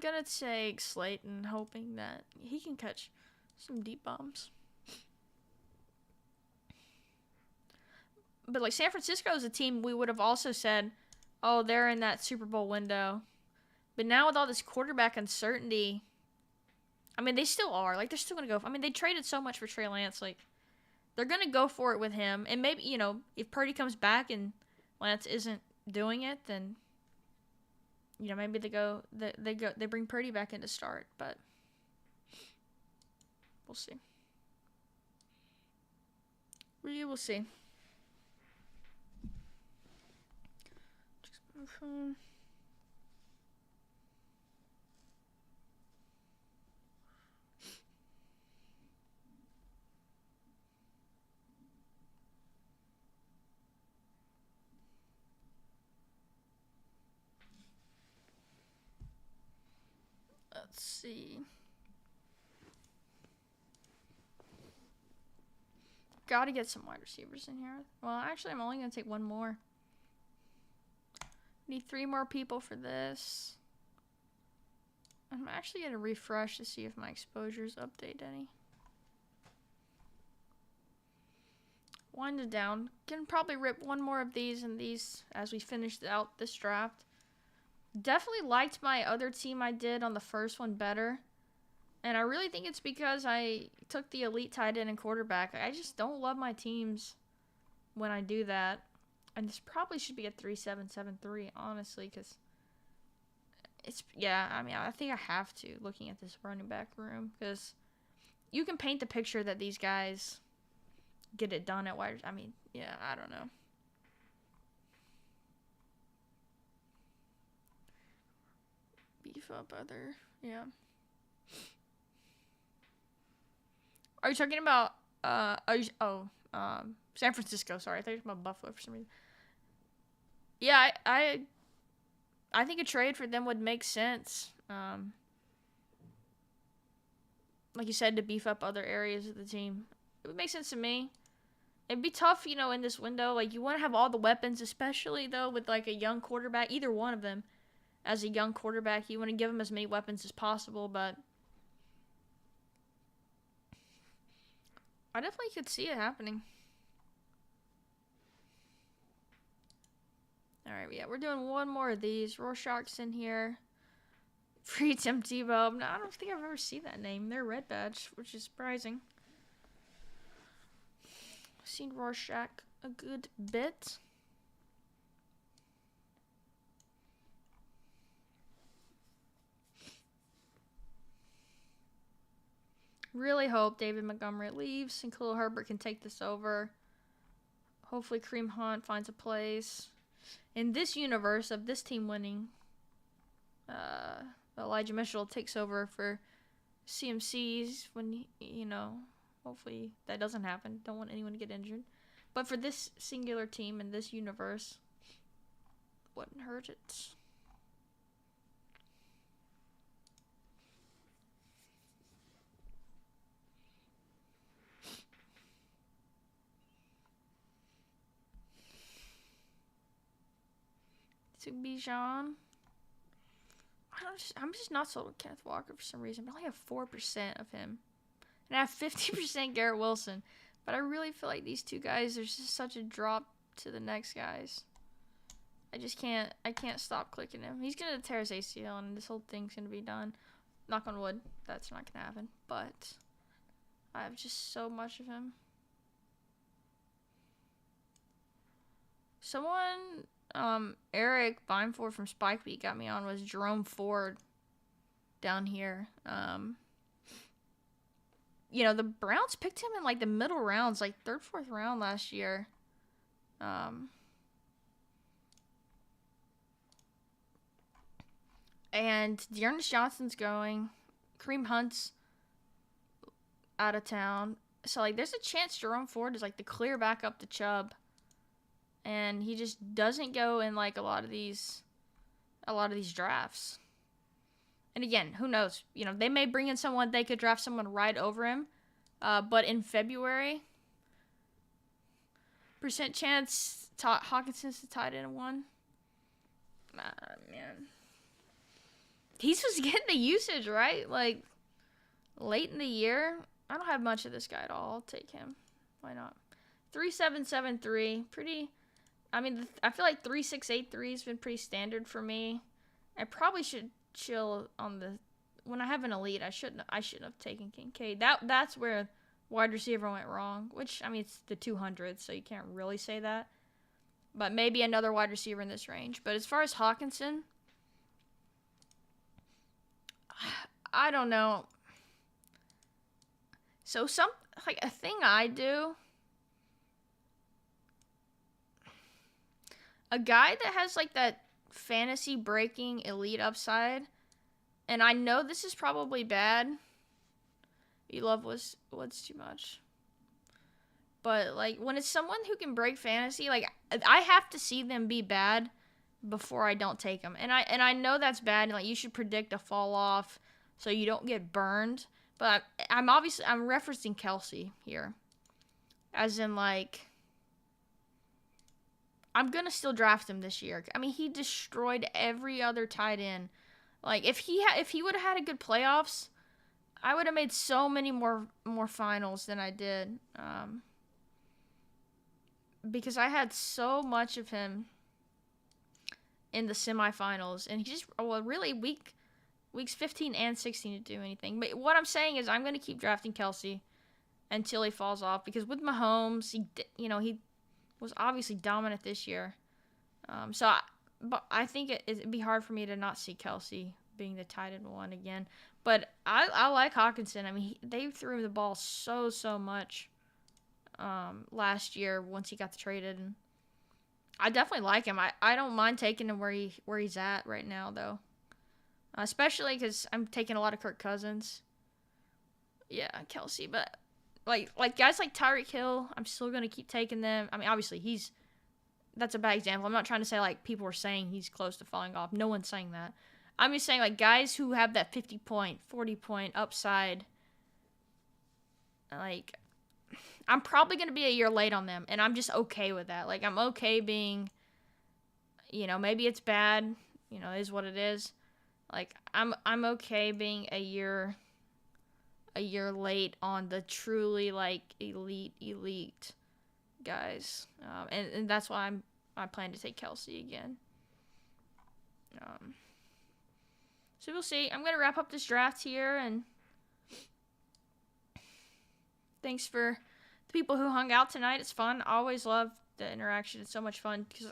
going to take Slayton, hoping that he can catch some deep bombs. But, like, San Francisco is a team we would have also said, oh, they're in that Super Bowl window. But now with all this quarterback uncertainty, I mean, they still are. Like, they're still going to go. I mean, they traded so much for Trey Lance. Like, they're going to go for it with him. And maybe, if Purdy comes back and Lance isn't doing it, then, maybe they bring Purdy back in to start. But we'll see. We will see. Let's see. Gotta get some wide receivers in here. Well, actually, I'm only gonna take one more. Need 3 more people for this. I'm actually gonna refresh to see if my exposures update any. Wind it down. Can probably rip one more of these and these as we finish out this draft. Definitely liked my other team I did on the first one better. And I really think it's because I took the elite tight end and quarterback. I just don't love my teams when I do that. And this probably should be a 3-7-7-3, honestly, because it's, yeah, I mean, I think I have to, looking at this running back room, because you can paint the picture that these guys get it done at wide. I mean, yeah, I don't know. Beef up other, yeah. Are you talking about, San Francisco, sorry. I thought you were talking about Buffalo for some reason. Yeah, I think a trade for them would make sense. Like you said, to beef up other areas of the team. It would make sense to me. It'd be tough, in this window. Like, you want to have all the weapons, especially, though, with, like, a young quarterback. Either one of them. As a young quarterback, you want to give them as many weapons as possible, but I definitely could see it happening. Alright, yeah, we're doing one more of these. Rorschach's in here. Free Tim Tebow. No, I don't think I've ever seen that name. They're red badge, which is surprising. I've seen Rorschach a good bit. Really hope David Montgomery leaves and Khalil Herbert can take this over. Hopefully Kareem Hunt finds a place. In this universe of this team winning, Elijah Mitchell takes over for CMC's when, hopefully that doesn't happen. Don't want anyone to get injured. But for this singular team in this universe, wouldn't hurt it. to Bijan. I'm just not sold on Kenneth Walker for some reason. But I only have 4% of him. And I have 50% Garrett Wilson. But I really feel like these two guys, there's just such a drop to the next guys. I can't stop clicking him. He's going to tear his ACL and this whole thing's going to be done. Knock on wood. That's not going to happen. But I have just so much of him. Someone, Eric Beinford from Spike Beat got me on was Jerome Ford down here. You know, the Browns picked him in, like, the middle rounds, like, 3rd, 4th round last year. And Dearness Johnson's going. Kareem Hunt's out of town. So, like, there's a chance Jerome Ford is, like, the clear backup to Chubb. And he just doesn't go in, like, a lot of these drafts. And again, who knows? You know, they may bring in someone, they could draft someone right over him. But in February, percent chance Hawkinson's the tight end 1. Man. He's just getting the usage, right? Like, late in the year. I don't have much of this guy at all. I'll take him. Why not? 3773. Pretty. I mean, I feel like 3683 has been pretty standard for me. I probably should chill on the. When I have an elite, I shouldn't have taken Kincaid. That's where wide receiver went wrong. Which, I mean, it's the 200, so you can't really say that. But maybe another wide receiver in this range. But as far as Hawkinson, I don't know. So a thing I do. A guy that has, like, that fantasy breaking elite upside, and I know this is probably bad. Elove was too much. But, like, when it's someone who can break fantasy, like, I have to see them be bad before I don't take them. And I know that's bad, and, like, you should predict a fall off so you don't get burned. But I'm referencing Kelsey here. As in, like, I'm going to still draft him this year. I mean, he destroyed every other tight end. Like, if he would have had a good playoffs, I would have made so many more finals than I did. Because I had so much of him in the semifinals. And he just, really, weeks 15 and 16 to do anything. But what I'm saying is I'm going to keep drafting Kelsey until he falls off. Because with Mahomes, he was obviously dominant this year. But I think it'd be hard for me to not see Kelsey being the tight end 1 again. But I like Hawkinson. I mean, they threw him the ball so much last year once he got traded. And I definitely like him. I don't mind taking him where he's at right now, though. Especially because I'm taking a lot of Kirk Cousins. Yeah, Kelsey. But like guys like Tyreek Hill, I'm still going to keep taking them. I mean, obviously, that's a bad example. I'm not trying to say, like, people are saying he's close to falling off. No one's saying that. I'm just saying, like, guys who have that 50-point, 40-point upside, like, I'm probably going to be a year late on them, and I'm just okay with that. Like, I'm okay being, maybe it's bad, it is what it is. Like, I'm okay being a year late on the truly, like, elite guys. And that's why I plan to take Kelsey again. So we'll see. I'm going to wrap up this draft here, and thanks for the people who hung out tonight. It's fun. I always love the interaction. It's so much fun because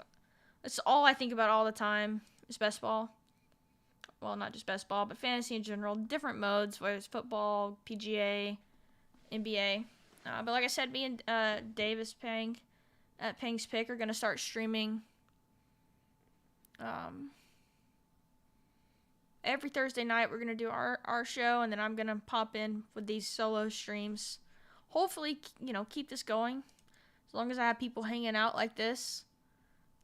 it's all I think about all the time is best ball. Well, not just best ball, but fantasy in general. Different modes, whether it's football, PGA, NBA. But like I said, me and Davis Pang at Pang's Pick are going to start streaming every Thursday night. We're going to do our show, and then I'm going to pop in with these solo streams. Hopefully, keep this going. As long as I have people hanging out like this,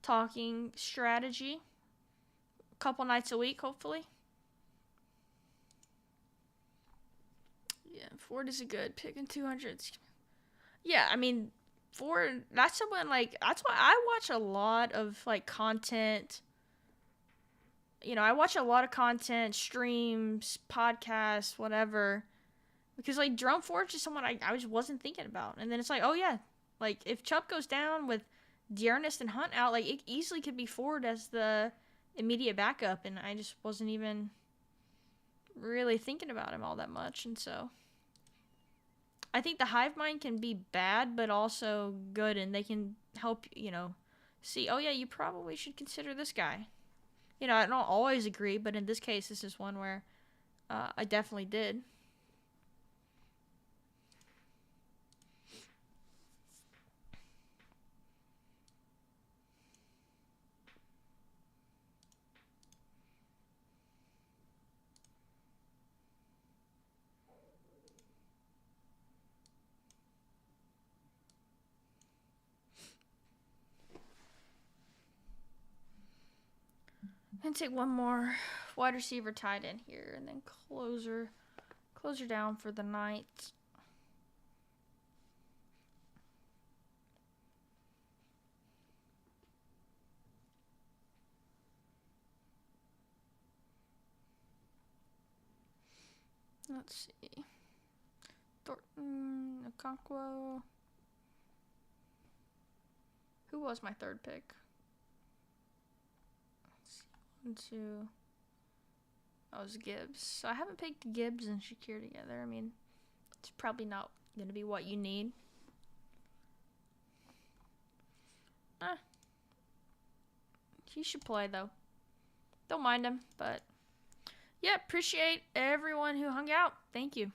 talking strategy. A couple nights a week, hopefully. Yeah, Ford is a good pick in 200s. Yeah, I mean, Ford, that's someone, like, that's why I watch a lot of, like, content you know, I watch a lot of content, streams, podcasts, whatever. Because, like, Jerome Ford is someone I just wasn't thinking about. And then it's like, oh, yeah. Like, if Chubb goes down with Dearness and Hunt out, like, it easily could be Ford as the immediate backup. And I just wasn't even really thinking about him all that much. And so I think the hive mind can be bad, but also good. And they can help, you know, see, oh, yeah, you probably should consider this guy. You know, I don't always agree, but in this case, this is one where I definitely did. I'm gonna take one more wide receiver tight end here, and then closer down for the night. Let's see. Thornton, Okonkwo. Who was my third pick? Let's see. 1, 2. That was Gibbs. So I haven't picked Gibbs and Shakir together. I mean, it's probably not going to be what you need. He should play, though. Don't mind him, but yeah, appreciate everyone who hung out. Thank you.